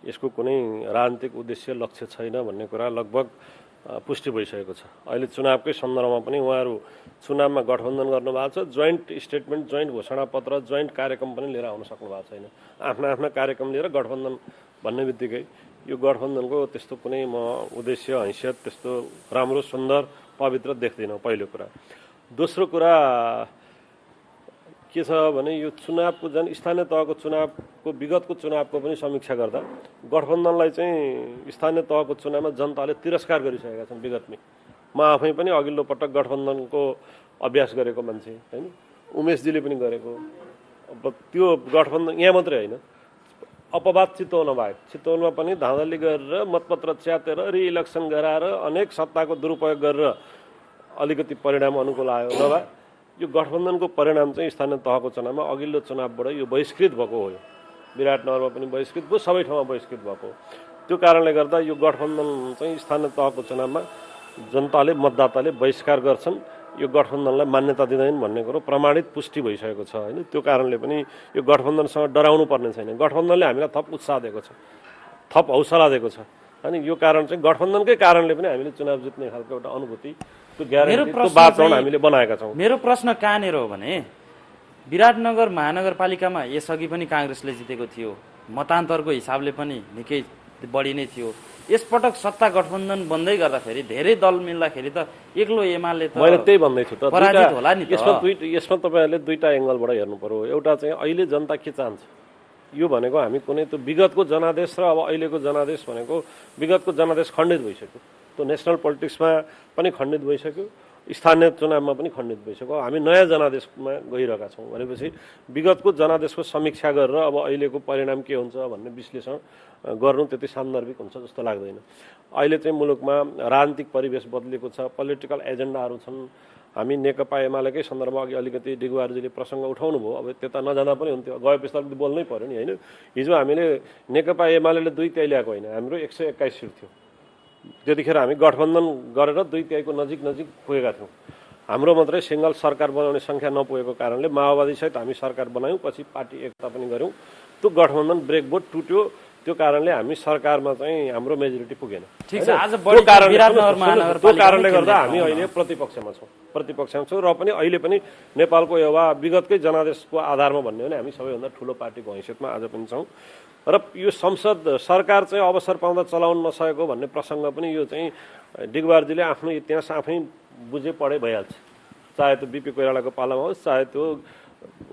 यसको कुनै राजनीतिक उद्देश्य लक्ष्य छैन भन्ने कुरा लगभग पुष्टि भइसकेको छ। अहिले चुनावकै सन्दर्भमा पनि उहाँहरू चुनावमा गठबन्धन गर्नुभएको छ। जोइन्ट स्टेटमेन्ट, जोइन्ट घोषणापत्र, जोइन्ट कार्यक्रम पनि लिएर आउन सक्नु भएको छैन। आफ्ना आफ्ना कार्यक्रम लिएर गठबन्धन भन्ने बित्तिकै यो गठबन्धनको त्यस्तो कुनै म उद्देश्य हैसियत त्यस्तो राम्रो सुन्दर पवित्र देख्दिनँ, पहिलो कुरा। दोस्रो कुरा के छ भने यो चुनावको जुन स्थानीय तहको चुनावको विगतको चुनावको पनि समीक्षा गर्दा गठबन्धनलाई चाहिँ स्थानीय तहको चुनावमा जनताले तिरस्कार गरिसकेका छन् विगतमै। म आफै पनि अघिल्लो पटक गठबन्धनको अभ्यास गरेको मान्छे होइन, उमेशजीले पनि गरेको। अब त्यो गठबन्धन यहाँ मात्रै होइन, अपवाद चितवन बाहेक चितवनमा पनि धाँधली गरेर मतपत्र च्यातेर रिइलेक्सन गराएर अनेक सत्ताको दुरुपयोग गरेर अलिकति परिणाम अनुकूल आयो। नभए यो गठबन्धनको परिणाम चाहिँ स्थानीय तहको चुनावमा अघिल्लो चुनावबाट यो बहिष्कृत भएको हो। विराटनगरमा पनि बहिष्कृत भयो, सबै ठाउँमा बहिष्कृत भएको। त्यो कारणले गर्दा यो गठबन्धन चाहिँ स्थानीय तहको चुनावमा जनताले मतदाताले बहिष्कार गर्छन्, यो गठबन्धनलाई मान्यता दिँदैन भन्ने कुरो प्रमाणित पुष्टि भइसकेको छ होइन। त्यो कारणले पनि यो गठबन्धनसँग डराउनु पर्ने छैन। गठबन्धनले हामीलाई थप उत्साह दिएको छ, थप हौसला दिएको छ होइन। यो कारण चाहिँ गठबन्धनकै कारणले पनि हामीले चुनाव जित्ने खालको एउटा अनुभूति, त्यो ग्यारेन्टी, त्यो वातावरण हामीले बनाएका छौँ। मेरो प्रश्न कहाँनिर हो भने विराटनगर महानगरपालिकामा यसअघि पनि काङ्ग्रेसले जितेको थियो, मतान्तरको हिसाबले पनि निकै बढी नै थियो। यसपटक सत्ता गठबन्धन बन्दै गर्दाखेरि धेरै दल मिल्दाखेरि त एक्लो एमाले त मैले त्यही भन्दैछु त पराजित होला नि त। यसमा तपाईँहरूले दुईटा एङ्गलबाट हेर्नु पर्यो। एउटा चाहिँ अहिले जनता के चाहन्छ, यो भनेको हामी कुनै त्यो विगतको जनादेश र अब अहिलेको जनादेश भनेको विगतको जनादेश खण्डित भइसक्यो, त्यो नेसनल पोलिटिक्समा पनि खण्डित भइसक्यो। स्थानीय चुनावमा पनि खण्डित भइसक्यो। हामी नयाँ जनादेशमा गइरहेका छौँ भनेपछि विगतको जनादेशको समीक्षा गरेर अब अहिलेको परिणाम के हुन्छ भन्ने विश्लेषण गर्नु त्यति सान्दर्भिक हुन्छ जस्तो लाग्दैन। अहिले चाहिँ मुलुकमा राजनीतिक परिवेश बदलेको छ, पोलिटिकल एजेन्डाहरू छन्। हामी नेकपा एमालेकै सन्दर्भमा अघि अलिकति डिगवारजीले प्रसङ्ग उठाउनु भयो, अब त्यता नजाँदा पनि हुन्थ्यो, गएपछि त बोल्नै पर्यो नि होइन। हिजो हामीले नेकपा एमाले 2/3 ल्याएको होइन, हाम्रो 121 सिट थियो। त्यतिखेर हामी गठबन्धन गरेर 2/3 नजिक पुगेका थियौँ। हाम्रो मात्रै सिङ्गल सरकार बनाउने सङ्ख्या नपुगेको कारणले माओवादीसहित हामी सरकार बनायौँ, पछि पार्टी एकता पनि गऱ्यौँ। त्यो गठबन्धन ब्रेक बोर्ड टुट्यो, त्यो कारणले हामी सरकारमा चाहिँ हाम्रो मेजोरिटी पुगेन। ठिक छ, आज बढी विराटनगर महानगरपालिका त्यो कारणले गर्दा हामी अहिले प्रतिपक्षमा छौँ र पनि अहिले पनि नेपालको युवा विगतकै जनादेशको आधारमा भन्ने हो भने हामी सबैभन्दा ठुलो पार्टीको हैसियतमा आज पनि छौँ। र यो संसद सरकार चाहिँ अवसर पाउँदा चलाउन नसकेको भन्ने प्रसङ्ग पनि यो चाहिँ डिगवारजीले आफ्नो इतिहास आफै बुझे पढे भइहाल्छ। चाहे त्यो बिपी कोइरालाको पालामा होस्, चाहे त्यो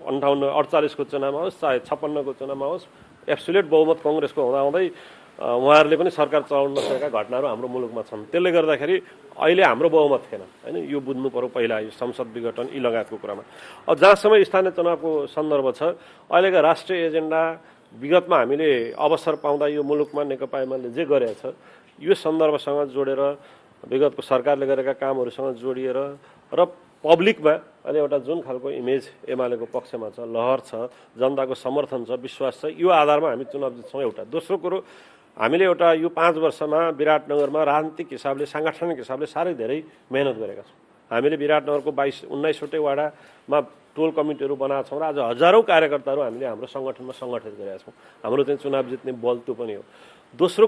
48 को चुनावमा होस्, चाहे 56 को चुनावमा होस्, एब्सोल्युट बहुमत कङ्ग्रेसको हुँदाहुँदै उहाँहरूले पनि सरकार चलाउन नसकेका घटनाहरू हाम्रो मुलुकमा छन्। त्यसले गर्दाखेरि अहिले हाम्रो बहुमत थिएन होइन, यो बुझ्नु पर्यो पहिला, यो संसद विघटन यी लगायतको कुरामा। अब जहाँसम्म स्थानीय चुनावको सन्दर्भ छ, अहिलेका राष्ट्रिय एजेन्डा विगतमा हामीले अवसर पाउँदा यो मुलुकमा नेकपा एमाले जे गरेको छ यो सन्दर्भसँग जोडेर, विगतको सरकारले गरेका कामहरूसँग जोडिएर र पब्लिकमा अहिले एउटा जुन खालको इमेज एमालेको पक्षमा छ, लहर छ, जनताको समर्थन छ, विश्वास छ, यो आधारमा हामी चुनाव जित्छौँ। एउटा दोस्रो कुरो, हामीले एउटा यो 5 वर्षमा विराटनगरमा राजनीतिक हिसाबले, साङ्गठनिक हिसाबले साह्रै धेरै मेहनत गरेका छौँ। हामीले विराटनगरको 19वटै वाडामा टोल कमिटीहरू बनाएका छौँ र आज हजारौँ कार्यकर्ताहरू हामीले हाम्रो सङ्गठनमा सङ्गठित गरेका छौँ। हाम्रो चाहिँ चुनाव जित्ने बल त्यो पनि हो। तेस्रो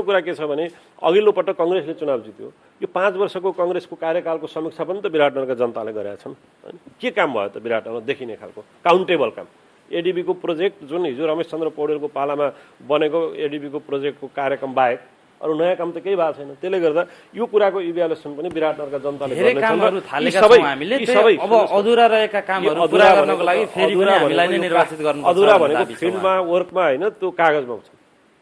कुरा के छ भने अघिल्लो पटक कङ्ग्रेसले चुनाव जित्यो, यो 5 वर्षको कङ्ग्रेसको कार्यकालको समीक्षा पनि त विराटनगरका जनताले गरेका छन्। के काम भयो त विराटनगरमा देखिने खालको काउन्टेबल काम? एडिबीको प्रोजेक्ट जुन हिजो रमेशचन्द्र पौडेलको पालामा बनेको एडिबीको प्रोजेक्टको कार्यक्रम बाहेक अरू नयाँ काम त केही भएको छैन। त्यसले गर्दा यो कुराको इभ्यालुएसन पनि विराटनगरका जनताले धेरै कामहरू थालेका छौँ हामीले। अब अधुरा रहेका कामहरू पुरा गर्नको लागि फेरि पनि हामीलाई नै निर्वाचित गर्नुपर्छ। अधुरा भनेको फिल्डमा वर्कमा होइन, त्यो कागजमा छ,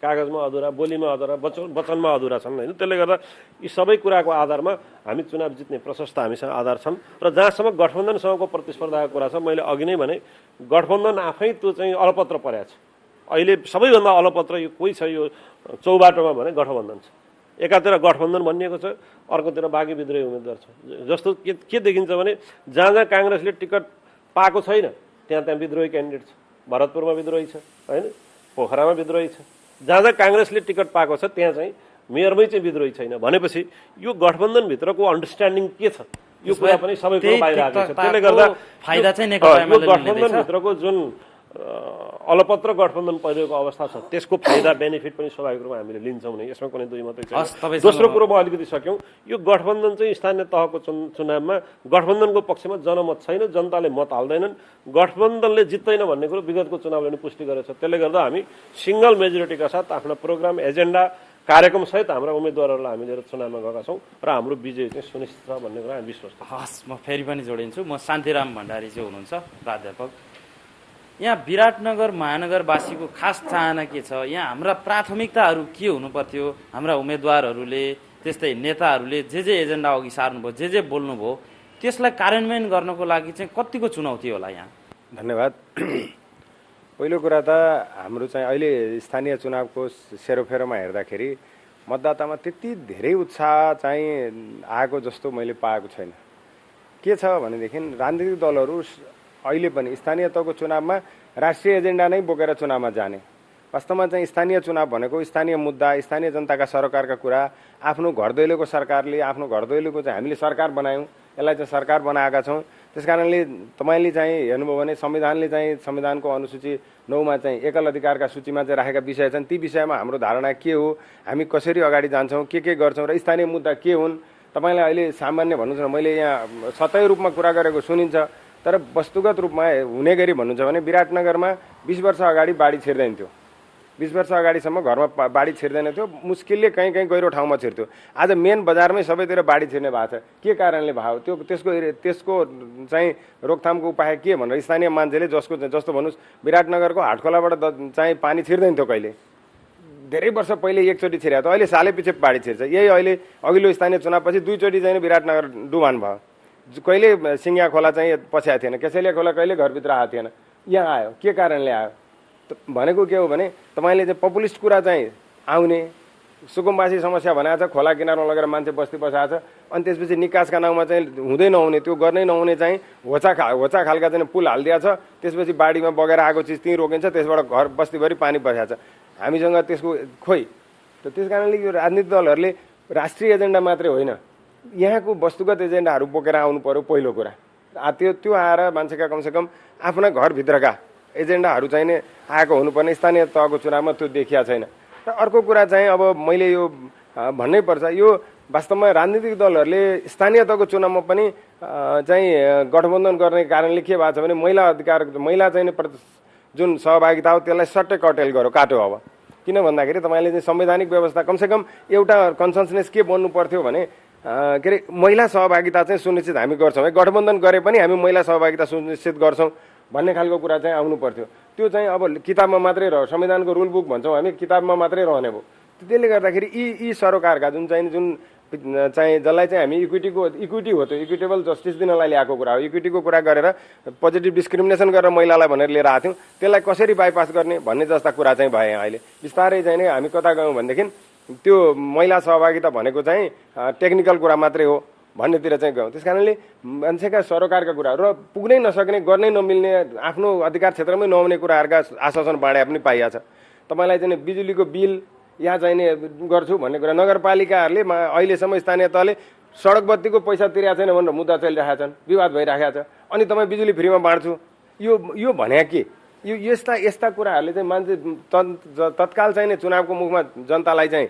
कागजमा अधुरा, बोलीमा अधुरा, वचनमा अधुरा छन् होइन। त्यसले गर्दा यी सबै कुराको आधारमा हामी चुनाव जित्ने प्रशस्त हामीसँग आधार छन्। र जहाँसम्म गठबन्धनसँगको प्रतिस्पर्धाको कुरा छ, मैले अघि नै भने गठबन्धन आफै त्यो चाहिँ अलपत्र परेको छ। अहिले सबैभन्दा अलपत्र यो कोही छ यो चौबाटोमा भने गठबन्धन छ। एकातिर गठबन्धन भनिएको छ, अर्कोतिर बाँकी विद्रोही उम्मेदवार छ। जस्तो के देखिन्छ भने जहाँ काङ्ग्रेसले टिकट पाएको छैन त्यहाँ विद्रोही क्यान्डिडेट छ। भरतपुरमा विद्रोही छ होइन, पोखरामा विद्रोही छ। जहाँ काङ्ग्रेसले टिकट पाएको छ त्यहाँ चाहिँ मेयरमै चाहिँ विद्रोही छैन भनेपछि यो गठबन्धनभित्रको अन्डरस्ट्यान्डिङ के छ यो कुरा पनि सबैको बाहिर आएको छ। त्यसले गर्दा फाइदा चाहिँ नेकपा एमाले गठबन्धनभित्रको जुन अलपत्र गठबन्धन परिरहेको अवस्था छ त्यसको फाइदा बेनिफिट पनि स्वाभाविक रूपमा हामीले लिन्छौँ नै, यसमा कुनै दुई मात्रै छैन। दोस्रो कुरो म अलिकति सक्यौँ, यो गठबन्धन चाहिँ स्थानीय तहको चुनावमा गठबन्धनको पक्षमा जनमत छैन, जनताले मत हाल्दैनन्, गठबन्धनले जित्दैन भन्ने कुरो विगतको चुनावले पनि पुष्टि गरेको छ। त्यसले गर्दा हामी सिङ्गल मेजोरिटीका साथ आफ्ना प्रोग्राम एजेन्डा कार्यक्रम सहित हाम्रा उम्मेदवारहरूलाई हामी लिएर चुनावमा गएका छौँ र हाम्रो विजय चाहिँ सुनिश्चित छ भन्ने कुरा हामी विश्वास छौँ। हस्, म फेरि पनि जोडिन्छु। म शान्तिराम भण्डारी चाहिँ हुनुहुन्छ प्राध्यापक। यहाँ विराटनगर महानगरवासीको खास चाहना के छ? यहाँ हाम्रा प्राथमिकताहरू के हुनु पर्थ्यो? हाम्रा उम्मेदवारहरूले, त्यस्तै नेताहरूले जे एजेन्डा अघि सार्नुभयो, जे बोल्नुभयो, त्यसलाई कार्यान्वयन गर्नको लागि चाहिँ कतिको चुनौती होला यहाँ? धन्यवाद। पहिलो कुरा त हाम्रो चाहिँ अहिले स्थानीय चुनावको सेरोफेरोमा हेर्दाखेरि मतदातामा त्यति धेरै उत्साह चाहिँ आएको जस्तो मैले पाएको छैन। के छ भनेदेखि राजनीतिक दलहरू अहिले पनि स्थानीय तहको चुनावमा राष्ट्रिय एजेन्डा नै बोकेर चुनावमा जाने। वास्तवमा चाहिँ स्थानीय चुनाव भनेको स्थानीय मुद्दा, स्थानीय जनताका सरकारका कुरा, आफ्नो घर दैलोको सरकारले, आफ्नो घर दैलोको चाहिँ हामीले सरकार बनायौँ, यसलाई चाहिँ सरकार बनाएका छौँ। त्यस कारणले तपाईँले चाहिँ हेर्नुभयो भने संविधानले चाहिँ संविधानको अनुसूची 9 मा चाहिँ एकल अधिकारका सूचीमा चाहिँ राखेका विषय छन्। ती विषयमा हाम्रो धारणा के हो, हामी कसरी अगाडि जान्छौँ, के गर्छौँ र स्थानीय मुद्दा के हुन्। तपाईँलाई अहिले सामान्य भन्नुहुन्छ, मैले यहाँ सतै रूपमा कुरा गरेको सुनिन्छ, तर वस्तुगत रूपमा हुने गरी भन्नुहुन्छ भने विराटनगरमा 20 वर्ष अगाडि बाढी छिर्दैन थियो। 20 वर्ष अगाडिसम्म घरमा बाढी छिर्दैन थियो, मुस्किलले कहीँ गहिरो ठाउँमा छिर्थ्यो। आज मेन बजारमै सबैतिर बाढी छिर्ने भएको छ। के कारणले भयो त्यो? त्यसको चाहिँ रोकथामको उपाय के भनेर स्थानीय मान्छेले जस्तो भन्नुहोस् विराटनगरको हाटखोलाबाट चाहिँ पानी छिर्दैन थियो कहिले, धेरै वर्ष पहिले एकचोटि छिरेको थियो, अहिले सालै पछि बाढी छिर्छ। यही अहिले अघिल्लो स्थानीय चुनावपछि 2 चोटि चाहिँ विराटनगर डुबान भयो। कहिले सिङ्गा खोला चाहिँ पछ्याएको थिएन, केसेलिया खोला कहिले घरभित्र आएको थिएन, यहाँ आयो। के कारणले आयो भनेको के हो भने तपाईँले चाहिँ पपुलिस्ट कुरा चाहिँ आउने, सुकुम्बासी समस्या भनेको छ, खोला किनारमा लगेर मान्छे बस्ती बसाएको छ, अनि त्यसपछि निकासका नाउँमा चाहिँ हुँदै नहुने, त्यो गर्नै नहुने चाहिँ होचा खालका चाहिँ पुल हालिदिएको छ, त्यसपछि बाढीमा बगेर आएको चिज त्यहीँ रोकिन्छ, त्यसबाट घर बस्तीभरि पानी बसाएको छ। हामीसँग त्यसको खोइ। त त्यस कारणले यो राजनीतिक दलहरूले राष्ट्रिय एजेन्डा मात्रै होइन, यहाँको वस्तुगत एजेन्डाहरू बोकेर आउनु पर्यो पहिलो कुरा। त्यो आएर मान्छेका कमसेकम आफ्ना घरभित्रका एजेन्डाहरू चाहिँ नै आएको हुनुपर्ने। स्थानीय तहको चुनावमा त्यो देखिया छैन। र अर्को कुरा चाहिँ अब मैले यो भन्नै पर्छ, यो वास्तवमा राजनीतिक दलहरूले स्थानीय तहको चुनावमा पनि चाहिँ गठबन्धन गर्ने कारणले के भएको छ भने महिला चाहिँ जुन सहभागिता हो त्यसलाई सट्टै कटेल गर्यो, काट्यो। अब किन भन्दाखेरि तपाईँले चाहिँ संवैधानिक व्यवस्था कमसेकम एउटा कन्सन्सनेस के बन्नु पर्थ्यो भने के अरे महिला सहभागिता चाहिँ सुनिश्चित हामी गर्छौँ है, गठबन्धन गरे पनि हामी महिला सहभागिता सुनिश्चित गर्छौँ भन्ने खालको कुरा चाहिँ आउनु पर्थ्यो। त्यो चाहिँ अब किताबमा मात्रै रह्यो, संविधानको रुल बुक भन्छौँ हामी, किताबमा मात्रै रहने भयो। त्यसले गर्दाखेरि यी सरोकारका जुन जसलाई चाहिँ हामी इक्विटी हो, त्यो इक्विटेबल जस्टिस दिनलाई ल्याएको कुरा हो। इक्विटीको कुरा गरेर पोजिटिभ डिस्क्रिमिनेसन गरेर महिलालाई भनेर लिएर आएको थियौँ, त्यसलाई कसरी बाइपास गर्ने भन्ने जस्ता कुरा चाहिँ भए। अहिले बिस्तारै चाहिँ नै हामी कता गयौँ भनेदेखि त्यो महिला सहभागिता भनेको चाहिँ टेक्निकल कुरा मात्रै हो भन्नेतिर चाहिँ गयौँ। त्यस कारणले मान्छेका सरोकारका कुराहरू र पुग्नै नसक्ने, गर्नै नमिल्ने, आफ्नो अधिकार क्षेत्रमै नहुने कुराहरूका आश्वासन बाँडे पनि पाइएको छ। तपाईँलाई चाहिँ बिजुलीको बिल यहाँ चाहिने गर्छु भन्ने कुरा नगरपालिकाहरूले अहिलेसम्म स्थानीय तहले सडक बत्तीको पैसा तिरेको छैन भनेर मुद्दा चलिरहेका छन्, विवाद भइरहेको छ। अनि तपाईँ बिजुली फ्रीमा बाँड्छु यो भने के? यो यस्ता कुराहरूले चाहिँ मान्छे तत्काल चाहिने चुनावको मुखमा जनतालाई चाहिँ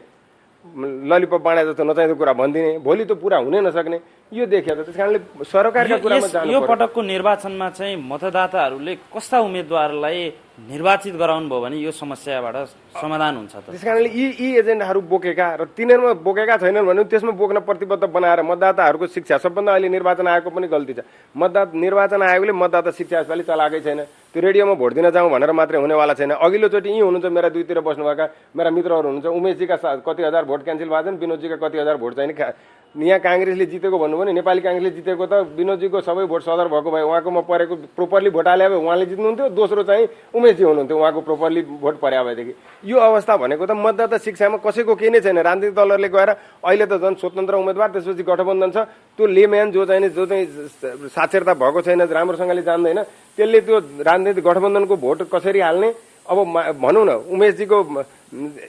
ललिपप बाँडे जस्तो नचाहिँदो कुरा भनिदिने, भोलि त पुरा हुनै नसक्ने यो देखियो। त्यस कारणले सरकारका कुरामा जानु यो पटकको निर्वाचनमा चाहिँ मतदाताहरूले कस्ता उम्मेदवारलाई निर्वाचित गराउनु भयो भने यो समस्याबाट समाधान हुन्छ त? त्यस कारणले यी एजेन्डाहरू बोकेका र तिनीहरूमा बोकेका छैनन् भने त्यसमा बोक्न प्रतिबद्ध बनाएर मतदाताहरूको शिक्षा, सबभन्दा अहिले निर्वाचन आयोगको पनि गल्ती छ। निर्वाचन आयोगले मतदाता शिक्षा यसपालि चलाएकै छैन। त्यो रेडियोमा भोट दिन जाउँ भनेर मात्रै हुनेवाला छैन। अघिल्लोचोटि यहीँ हुनुहुन्छ मेरा दुईतिर बस्नुभएका मेरा मित्रहरू हुनुहुन्छ, उमेशजीका कति हजार भोट क्यान्सल भएको छन्, विनोदजीका कति हजार भोट चाहिँ यहाँ काङ्ग्रेसले जितेको भन्नुभयो नि, नेपाली काङ्ग्रेसले जितेको त विनोदजीको सबै भोट सदर भएको भए उहाँकोमा परेको प्रोपरली भोट हाले भए उहाँले जित्नुहुन्थ्यो, दोस्रो चाहिँ उमेशजी हुनुहुन्थ्यो उहाँको प्रोपरली भोट परे भएदेखि। यो अवस्था भनेको त मतदाता शिक्षामा कसैको केही नै छैन। राजनीतिक दलहरूले गएर अहिले त झन् स्वतन्त्र उम्मेदवार, त्यसपछि गठबन्धन छ, त्यो लेम्यान जो चाहिँ साक्षरता भएको छैन, राम्रोसँगले जान्दैन, त्यसले त्यो राजनीतिक गठबन्धनको भोट कसरी हाल्ने। अब भनौँ न उमेशजीको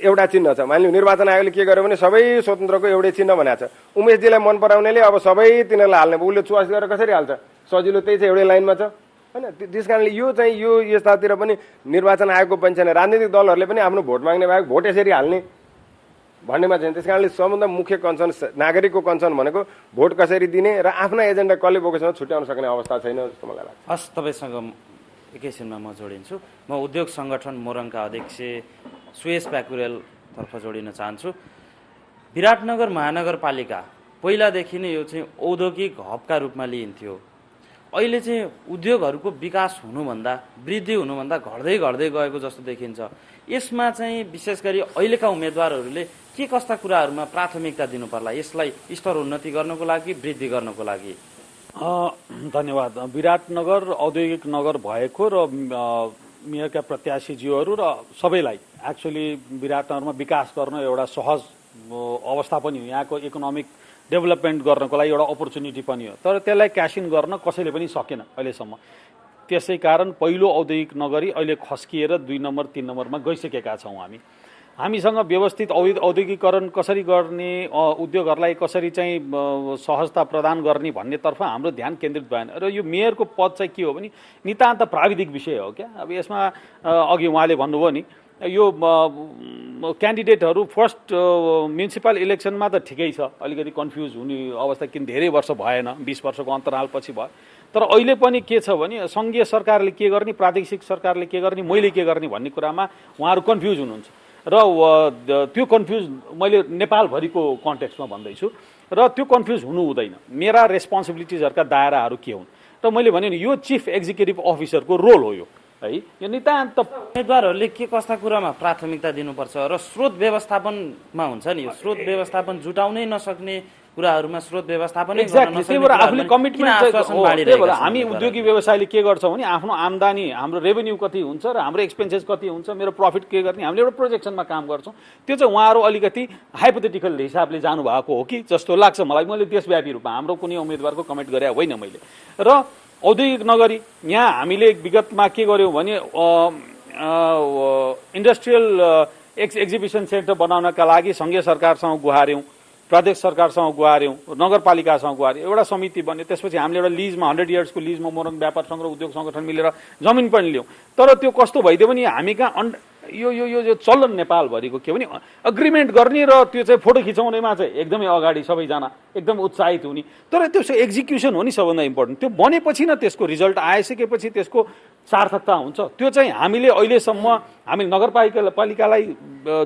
एउटा चिन्ह छ, मानिलिउँ निर्वाचन आयोगले के गर्यो भने सबै स्वतन्त्रको एउटै चिन्ह बनाएको छ, उमेशजीलाई मन पराउनेले अब सबै तिनीहरूलाई हाल्ने, उसले चुवास गरेर कसरी हाल्छ? सजिलो त्यही चाहिँ एउटै लाइनमा छ होइन। त्यस कारणले यो चाहिँ यो यस्तातिर पनि निर्वाचन आयोगको पनि छैन। राजनीतिक दलहरूले पनि आफ्नो भोट माग्ने बाहेक भोट यसरी हाल्ने भन्नेमा छैन। त्यस कारणले सबभन्दा मुख्य कन्सर्न नागरिकको कन्सर्न भनेको भोट कसरी दिने र आफ्ना एजेन्डा कसले बोकेसँग छुट्याउन सक्ने अवस्था छैन जस्तो मलाई लाग्छ। हस्, तपाईँसँग एकैछिनमा म जोडिन्छु। म उद्योग सङ्गठन मोरङका अध्यक्ष सुयस प्याकुरेलतर्फ जोडिन चाहन्छु। विराटनगर महानगरपालिका पहिलादेखि नै यो चाहिँ औद्योगिक हबका रूपमा लिइन्थ्यो। अहिले चाहिँ उद्योगहरूको विकास हुनुभन्दा, वृद्धि हुनुभन्दा घट्दै गएको जस्तो देखिन्छ। यसमा चाहिँ विशेष गरी अहिलेका उम्मेदवारहरूले के कस्ता कुराहरूमा प्राथमिकता दिनु पर्ला यसलाई स्तर उन्नति गर्नको लागि, वृद्धि गर्नको लागि? धन्यवाद। विराटनगर औद्योगिक नगर भएको र मेयरका प्रत्याशीज्यूहरू र सबैलाई एक्चुअली विराटनगरमा विकास गर्न एउटा सहज अवस्था पनि हो, यहाँको इकोनोमिक डेभलपमेन्ट गर्नको लागि एउटा अपर्च्युनिटी पनि हो। तर त्यसलाई क्यास इन गर्न कसैले पनि सकेन अहिलेसम्म। त्यसै कारण पहिलो औद्योगिक नगरी अहिले खस्किएर 2 नम्बर 3 नम्बरमा गइसकेका छौँ। हामीसँग व्यवस्थित औद्योगिकरण कसरी गर्ने, उद्योगहरूलाई कसरी चाहिँ सहजता प्रदान गर्ने भन्नेतर्फ हाम्रो ध्यान केन्द्रित भएन। र यो मेयरको पद चाहिँ के हो भने नितान्त प्राविधिक विषय हो क्या। अब यसमा अघि उहाँले भन्नुभयो नि, यो क्यान्डिडेटहरू फर्स्ट म्युनिसिपल इलेक्सनमा त ठिकै छ, अलिकति कन्फ्युज हुने अवस्था, किन धेरै वर्ष भएन, 20 वर्षको अन्तरालपछि भयो। तर अहिले पनि के छ भने सङ्घीय सरकारले के गर्ने, प्रादेशिक सरकारले के गर्ने, मैले के गर्ने भन्ने कुरामा उहाँहरू कन्फ्युज हुनुहुन्छ। र त्यो कन्फ्युज मैले नेपालभरिको कन्टेक्स्टमा भन्दैछु, र त्यो कन्फ्युज हुनु हुँदैन। मेरा रेस्पोन्सिबिलिटिजहरूका दायराहरू के हुन्, र मैले भने नि यो चिफ एक्जिक्युटिभ अफिसरको रोल हो यो है। यो नितान्त उम्मेदवारहरूले के कस्ता कुरामा प्राथमिकता दिनुपर्छ र स्रोत व्यवस्थापनमा हुन्छ नि, यो स्रोत व्यवस्थापन जुटाउनै नसक्ने कुराहरूमा स्रोत व्यवस्थापन एक्ज्याक्टली त्यही भएर आफूले कमिटमेन्ट त्यही भएर हामी उद्योगी व्यवसायले के गर्छौँ भने आफ्नो आम्दानी हाम्रो रेभेन्यू कति हुन्छ र हाम्रो एक्सपेन्सेस कति हुन्छ मेरो प्रफिट के गर्ने हामीले एउटा प्रोजेक्सनमा काम गर्छौँ त्यो चाहिँ उहाँहरू अलिकति हाइपोथेटिकल हिसाबले जानुभएको हो कि जस्तो लाग्छ मलाई मैले देशव्यापी रूपमा हाम्रो कुनै उम्मेदवारको कमेन्ट गरे होइन मैले र औद्योगिक नगरी यहाँ हामीले विगतमा के गर्यौँ भने इन्डस्ट्रियल एक्जिबिसन सेन्टर बनाउनका लागि सङ्घीय सरकारसँग गुहार्यौँ प्रदेश सरकारसँग गुहार्यौँ नगरपालिकासँग गुहार्यौँ एउटा समिति बन्यो त्यसपछि हामीले एउटा लिजमा 100 इयर्सको लिजमा मोरङ व्यापार सङ्घ र उद्योग सङ्गठन मिलेर जमिन पनि ल्याउँ तर त्यो कस्तो भइदियो भने हामी कहाँ यो चलन नेपालभरिको के भने अग्रिमेन्ट गर्ने र त्यो चाहिँ फोटो खिचाउनेमा चाहिँ एकदमै अगाडि सबैजना एकदम उत्साहित हुने तर त्यो एक्जिक्युसन हो नि सबभन्दा इम्पोर्टेन्ट त्यो बनेपछि न त्यसको रिजल्ट आइसकेपछि त्यसको सार्थकता हुन्छ त्यो चाहिँ हामीले अहिलेसम्म हामी नगरपालिकालाई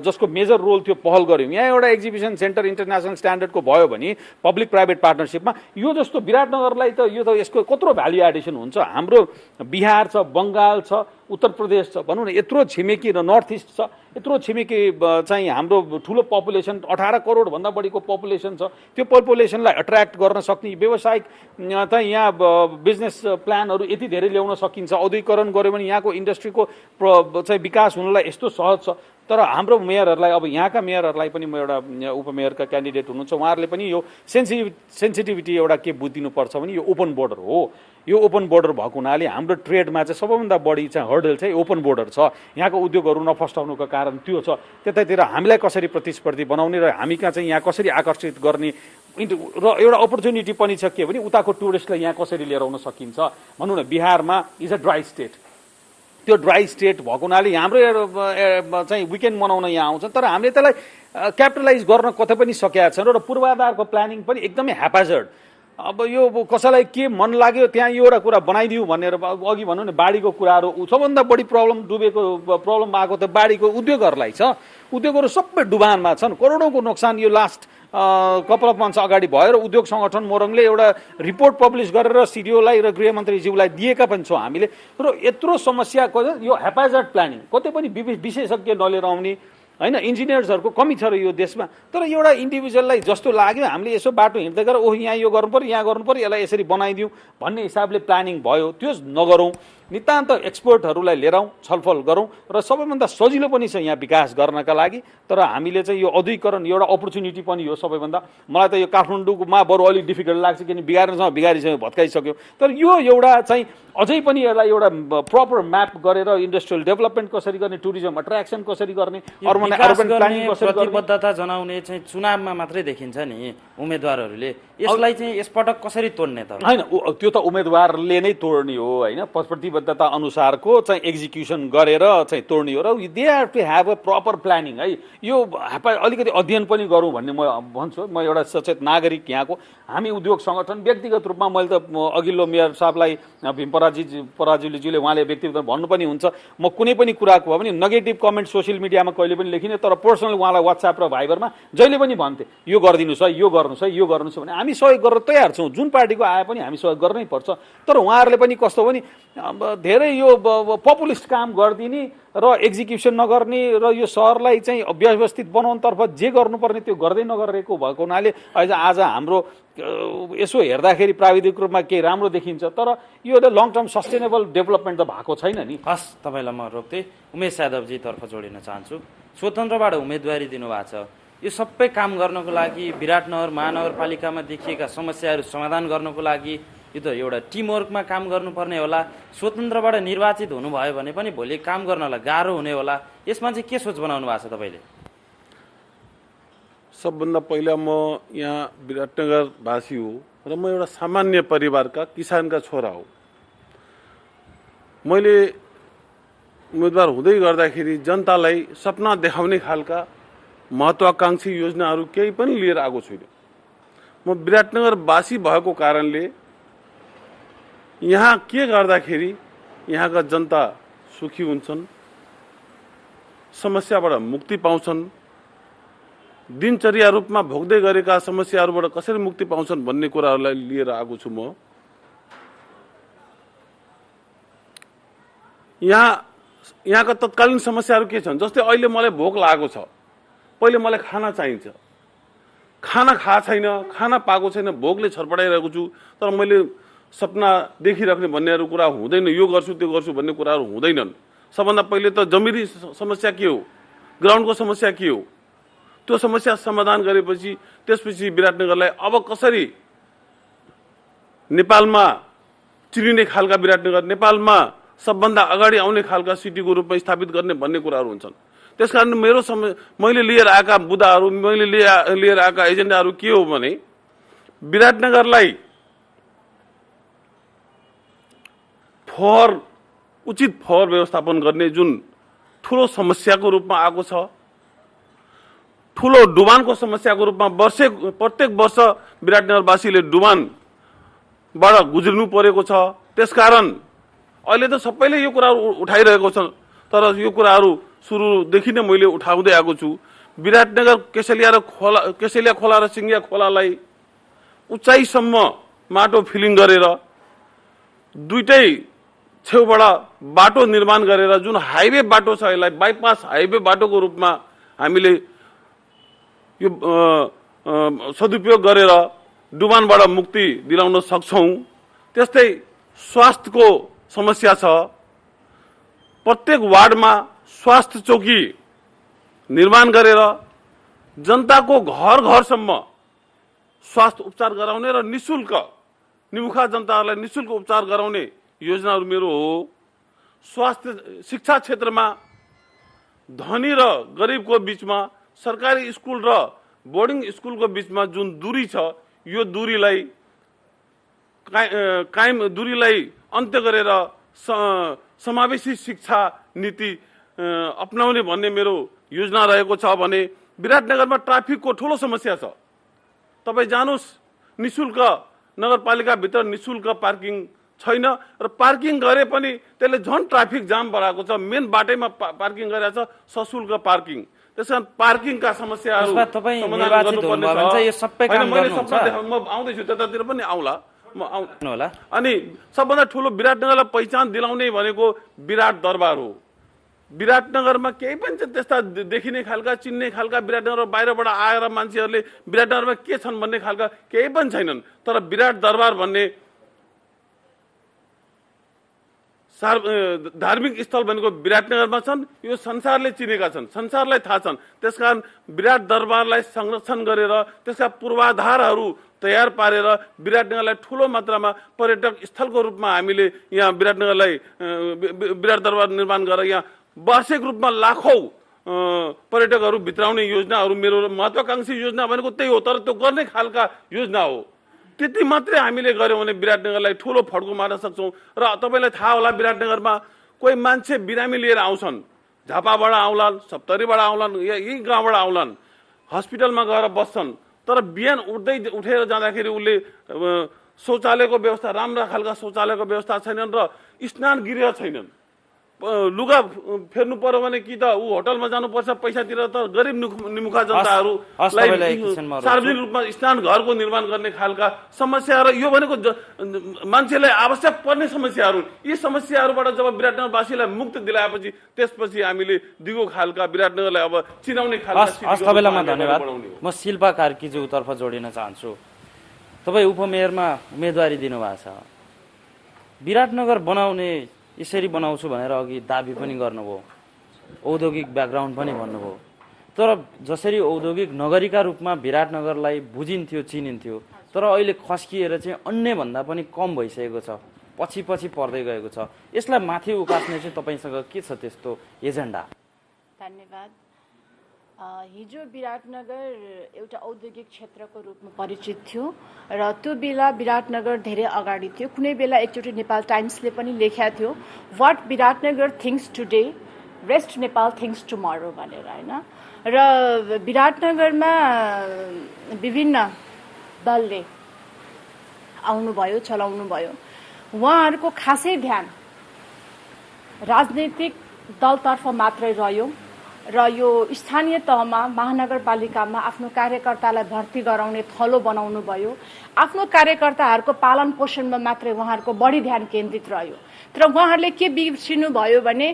जसको मेजर रोल थियो पहल गऱ्यौँ यहाँ एउटा एक्जिबिसन सेन्टर इन्टरनेसनल स्ट्यान्डर्डको भयो भने पब्लिक प्राइभेट पार्टनरसिपमा यो जस्तो विराटनगरलाई त यो त यसको कत्रो भ्याल्यु एडिसन हुन्छ हाम्रो बिहार छ बङ्गाल छ उत्तर प्रदेश छ भनौँ न यत्रो छिमेकी र नर्थ इस्ट छ यत्रो छिमेकी चाहिँ हाम्रो ठुलो पपुलेसन 18 करोडभन्दा बढीको पपुलेसन छ त्यो पपुलेसनलाई एट्र्याक्ट गर्न सक्ने व्यावसायिक चाहिँ यहाँ बिजनेस प्लानहरू यति धेरै ल्याउन सकिन्छ औद्योगिकरण गऱ्यो भने यहाँको इन्डस्ट्रीको चाहिँ विकास हुनलाई यस्तो सहज छ तर हाम्रो मेयरहरूलाई अब यहाँका मेयरहरूलाई पनि म एउटा उपमेयरका क्यान्डिडेट हुनुहुन्छ उहाँहरूले पनि यो सेन्सिटिभिटी एउटा के बुझिदिनुपर्छ भने यो ओपन बोर्डर हो यो ओपन बोर्डर भएको हुनाले हाम्रो ट्रेडमा चाहिँ सबैभन्दा बढी चाहिँ हर्डल चाहिँ ओपन बोर्डर छ यहाँको उद्योगहरू नफस्टाउनुको कारण त्यो छ त्यतातिर हामीलाई कसरी प्रतिस्पर्धी बनाउने र हामी कहाँ चाहिँ यहाँ कसरी आकर्षित गर्ने र एउटा अपर्च्युनिटी पनि छ के भने उताको टुरिस्टलाई यहाँ कसरी लिएर आउन सकिन्छ भनौँ न बिहारमा इज अ ड्राई स्टेट त्यो ड्राई स्टेट भएको हुनाले हाम्रो चाहिँ विकेन्ड मनाउन यहाँ आउँछ तर हामीले त्यसलाई क्यापिटलाइज गर्न कतै पनि सकेका छैनौँ र पूर्वाधारको प्लानिङ पनि एकदमै ह्यापाजर्ड अब यो कसैलाई के मन लाग्यो त्यहाँ यो एउटा कुरा बनाइदिउँ भनेर अघि भनौँ न बाढीको कुराहरू सबभन्दा बढी प्रब्लम आएको त बाढीको उद्योगहरूलाई छ उद्योगहरू सबै डुबानमा छन् करोडौँको नोक्सान यो लास्ट कपाल अफ मन्थ्स अगाडि भयो र उद्योग सङ्गठन मोरङले एउटा रिपोर्ट पब्लिस गरेर सिडिओलाई र गृहमन्त्रीज्यूलाई दिएका पनि छौँ हामीले र यत्रो समस्या यो हेपाजर्ड प्लानिङ कतै पनि विशेषज्ञ नलिएर आउने होइन इन्जिनियर्सहरूको कमी छ र यो देशमा तर एउटा इन्डिभिजुअललाई जस्तो लाग्यो हामीले यसो बाटो हिँड्दै गरेर ओह यहाँ यो गर्नु पर्यो यहाँ गर्नु पर्यो यसलाई यसरी बनाइदिउँ भन्ने हिसाबले प्लानिङ भयो त्यो नगरौँ नितान्त एक्सपर्टहरूलाई लिएर आउँ छलफल गरौँ र सबैभन्दा सजिलो पनि छ यहाँ विकास गर्नका लागि तर हामीले चाहिँ यो औद्योगिकरण एउटा अपर्च्युनिटी पनि हो सबैभन्दा मलाई त यो काठमाडौँमा बरु अलिक डिफिकल्ट लाग्छ किन बिगारीसँग भत्काइसक्यो तर यो एउटा चाहिँ अझै पनि यसलाई एउटा प्रपर म्याप गरेर इन्डस्ट्रियल डेभलपमेन्ट कसरी गर्ने टुरिज्म अट्र्याक्सन कसरी गर्ने अर्बन प्लानिङ कसरी गर्ने प्रतिबद्धता जनाउने चाहिँ चुनावमा मात्रै देखिन्छ नि उम्मेदवारहरूले यसलाई चाहिँ यसपटक कसरी तोड्ने त हैन त्यो त उम्मेदवारले नै तोड्ने हो हैन प्रतिबद्धता अनुसारको चाहिँ एक्जिक्युसन गरेर चाहिँ तोड्ने हो र there are to have a proper planning है यो अलिकति अध्ययन पनि गरौँ भन्ने म भन्छु म एउटा सचेत नागरिक यहाँको हामी उद्योग सङ्गठन व्यक्तिगत रूपमा मैले त अघिल्लो मेयर साहबलाई भीम पराजुलीज्यूले उहाँले व्यक्तिगत भन्नु पनि हुन्छ म कुनै पनि कुराको भयो भने नेगेटिभ कमेन्ट सोसियल मिडियामा कहिले पनि लेखिने तर पर्सनल उहाँलाई व्हाट्सएप र भाइबरमा जहिले पनि भन्थे यो गरिदिनुहोस् है यो गर्नुहोस् है यो गर्नुहोस् भने हामी सहयोग गरेर तयार छौँ जुन पार्टीको आए पनि हामी सहयोग गर्नै पर्छ तर उहाँहरूले पनि कस्तो भने धेरै यो पपुलिस्ट काम गरिदिने र एक्जिक्युसन नगर्ने र यो सहरलाई चाहिँ व्यवस्थित बनाउनतर्फ जे गर्नुपर्ने त्यो गर्दै नगरेको भएको हुनाले आज हाम्रो यसो हेर्दाखेरि प्राविधिक रूपमा केही राम्रो देखिन्छ तर यो लङ टर्म सस्टेनेबल डेभलपमेन्ट त भएको छैन नि हस् तपाईँलाई म रोक्दै उमेश यादवजीतर्फ जोडिन चाहन्छु स्वतन्त्रबाट उम्मेदवारी दिनुभएको छ यो सबै काम गर्नको लागि विराटनगर महानगरपालिकामा देखिएका समस्याहरू समाधान गर्नको लागि यो त एउटा टिमवर्कमा काम गर्नुपर्ने होला स्वतन्त्रबाट निर्वाचित हुनुभयो भने पनि भोलि काम गर्नलाई गाह्रो हुने होला यसमा चाहिँ के सोच बनाउनु भएको छ तपाईँले सबभन्दा पहिला म यहाँ विराटनगरवासी हो र म एउटा सामान्य परिवारका किसानका छोरा हो मैले उम्मेदवार हुँदै गर्दाखेरि जनतालाई सपना देखाउने खालका महत्वाकांक्षी योजनाहरू केही पनि लिएर आएको छुइनँ म विराटनगरवासी भएको कारणले यहाँ के गर्दाखेरि यहाँका जनता सुखी हुन्छन् समस्याबाट मुक्ति पाउँछन् दिनचर्या रूपमा भोग्दै गरेका समस्याहरूबाट कसरी मुक्ति पाउँछन् भन्ने कुराहरूलाई लिएर आएको छु म यहाँका तत्कालीन समस्याहरू के छन् जस्तै अहिले मलाई भोक लागेको छ पहिले मलाई खाना चाहिन्छ खाना खाएको छैन, खाना पाएको छैन, भोकले छटपटाइरहेको छु। तर मैले सपना देखिराख्ने भन्नेहरू कुरा हुँदैन, यो गर्छु त्यो गर्छु भन्ने कुराहरू हुँदैनन्। सबभन्दा पहिले त जमिरी समस्या के हो, ग्राउन्डको समस्या के हो, त्यो समस्या समाधान गरेपछि त्यसपछि विराटनगरलाई अब कसरी नेपालमा चिनिने खालका विराटनगर, नेपालमा सबभन्दा अगाडि आउने खालका सिटीको रूपमा स्थापित गर्ने भन्ने कुराहरू हुन्छन्। त्यसकारण मैले लिएर आएका मुद्दाहरू, मैले लिएर आएका एजेन्डाहरू के हो भने विराटनगरलाई उचित फोहोर व्यवस्थापन गर्ने जुन ठुलो समस्याको रूपमा आएको छ, ठुलो डुबानको समस्याको रूपमा प्रत्येक वर्ष विराटनगरवासीले डुबानबाट गुज्रिनु परेको छ। त्यसकारण अहिले त सबैले यो कुराहरू उठाइरहेको छ, तर यो कुराहरू सुरुदेखि नै मैले उठाउँदै आएको छु। विराटनगर केसेलिया खोला र सिङ्गिया खोलालाई उचाइसम्म माटो फिलिङ गरेर दुईटै छेउबाट बाटो निर्माण गरेर जुन हाइवे बाटो छ यसलाई बाइपास हाइवे बाटोको रूपमा हामीले यो सदुपयोग गरेर डुबानबाट मुक्ति दिलाउन सक्छौँ। त्यस्तै स्वास्थ्यको समस्या छ, प्रत्येक वार्डमा स्वास्थ्य चौकी निर्माण गरेर जनताको घर घरसम्म स्वास्थ्य उपचार गराउने र निशुल्क निमुखा जनताहरूलाई निशुल्क उपचार गराउने योजनाहरू मेरो हो। स्वास्थ्य शिक्षा क्षेत्रमा धनी र गरिबको बीचमा, सरकारी स्कुल र बोर्डिङ स्कुलको बीचमा जुन दूरी छ, यो दूरीलाई अन्त्य गरेर समावेशी शिक्षा नीति अपनाउने भन्ने मेरो योजना रहेको छ। भने विराटनगरमा ट्राफिकको ठुलो समस्या छ। तपाईँ जानुहोस्, निशुल्क नगरपालिकाभित्र निशुल्क पार्किङ छैन र पार्किङ गरे पनि त्यसले झन् ट्राफिक जाम बढाएको छ। मेन बाटैमा पार्किङ गरेको छ, सशुल्क पार्किङ। त्यसकारण पार्किङका समस्याहरू समाधान गर्नुपर्ने छ। म आउँदैछु, त्यतातिर पनि आउँला म आउँला। अनि सबभन्दा ठुलो विराटनगरलाई पहिचान दिलाउने भनेको विराट दरबार हो। विराटनगरमा केही पनि त्यस्ता देखिने खालका, चिन्ने खालका, विराटनगर बाहिरबाट आएर मान्छेहरूले विराटनगरमा के छन् भन्ने खालका केही पनि छैनन्। तर विराट दरबार भन्ने धार्मिक स्थल भनेको विराटनगरमा छन्। यो संसारले चिनेका छन्, संसारलाई थाहा छन्। त्यसकारण विराट दरबारलाई संरक्षण गरेर त्यसका पूर्वाधारहरू तयार पारेर विराटनगरलाई ठुलो मात्रामा पर्यटक स्थलको रूपमा हामीले यहाँ विराट दरबार निर्माण गरेर यहाँ वार्षिक रूपमा लाखौं पर्यटकहरू भित्राउने योजनाहरू मेरो महत्वाकांक्षी योजना भनेको त्यही हो। तर त्यो गर्ने खालका योजना हो। त्यति मात्रै हामीले गर्यौँ भने विराटनगरलाई ठुलो फड्को मार्न सक्छौँ। र तपाईँलाई थाहा होला, विराटनगरमा कोही मान्छे बिरामी लिएर आउँछन्, झापाबाट आउलान्, सप्तरीबाट आउलान्, यही गाउँबाट आउलान्, हस्पिटलमा गएर बस्छन्। तर बिहान उठेर जाँदाखेरि उसले शौचालयको व्यवस्था, राम्रा खालका शौचालयको व्यवस्था छैनन् र स्नान गृह छैनन्। लुगा फेर्नु पर्यो भने कि त ऊ होटलमा जानुपर्छ पैसा तिरेर, त गरिब निमुखा जनताहरूलाई सार्वजनिक रूपमा स्नान घरको निर्माण गर्ने खालका समस्या। र यो भनेको मान्छेलाई आवश्यक पर्ने समस्याहरू। यी समस्याहरूबाट जब विराटनगरवासीलाई मुक्त दिलाएपछि त्यसपछि हामीले दिगो खालका विराटनगरलाई अब चिनाउने खालका। तपाईँलाई धन्यवाद। म शिल्पा कार्कीज्यूतर्फ जोडिन चाहन्छु। तपाईँ उपमेयरमा उम्मेदवारी दिनुभएको छ। विराटनगर बनाउने यसरी बनाउँछु भनेर अघि दाबी पनि गर्नुभयो, औद्योगिक ब्याकग्राउन्ड पनि भन्नुभयो। तर जसरी औद्योगिक नगरीका रूपमा विराटनगरलाई बुझिन्थ्यो, चिनिन्थ्यो, तर अहिले खस्किएर चाहिँ अन्यभन्दा पनि कम भइसकेको छ, पछि पर्दै गएको छ। यसलाई माथि उकास्ने चाहिँ तपाईँसँग के छ त्यस्तो एजेन्डा? धन्यवाद। हिजो विराटनगर एउटा औद्योगिक क्षेत्रको रूपमा परिचित थियो र त्यो बेला विराटनगर धेरै अगाडि थियो। कुनै बेला एकचोटि नेपाल टाइम्सले पनि लेखेको थियो, what Biratnagar thinks today rest Nepal thinks tomorrow भनेर, होइन। र विराटनगरमा विभिन्न दलले आउनुभयो, चलाउनु भयो। उहाँहरूको खासै ध्यान राजनैतिक दलतर्फ मात्रै रह्यो र यो स्थानीय तहमा महानगरपालिकामा आफ्नो कार्यकर्तालाई भर्ती गराउने थलो बनाउनु भयो। आफ्नो कार्यकर्ताहरूको पालन पोषणमा मात्रै उहाँहरूको बढी ध्यान केन्द्रित रह्यो। तर उहाँहरूले के बिर्सिनु भयो भने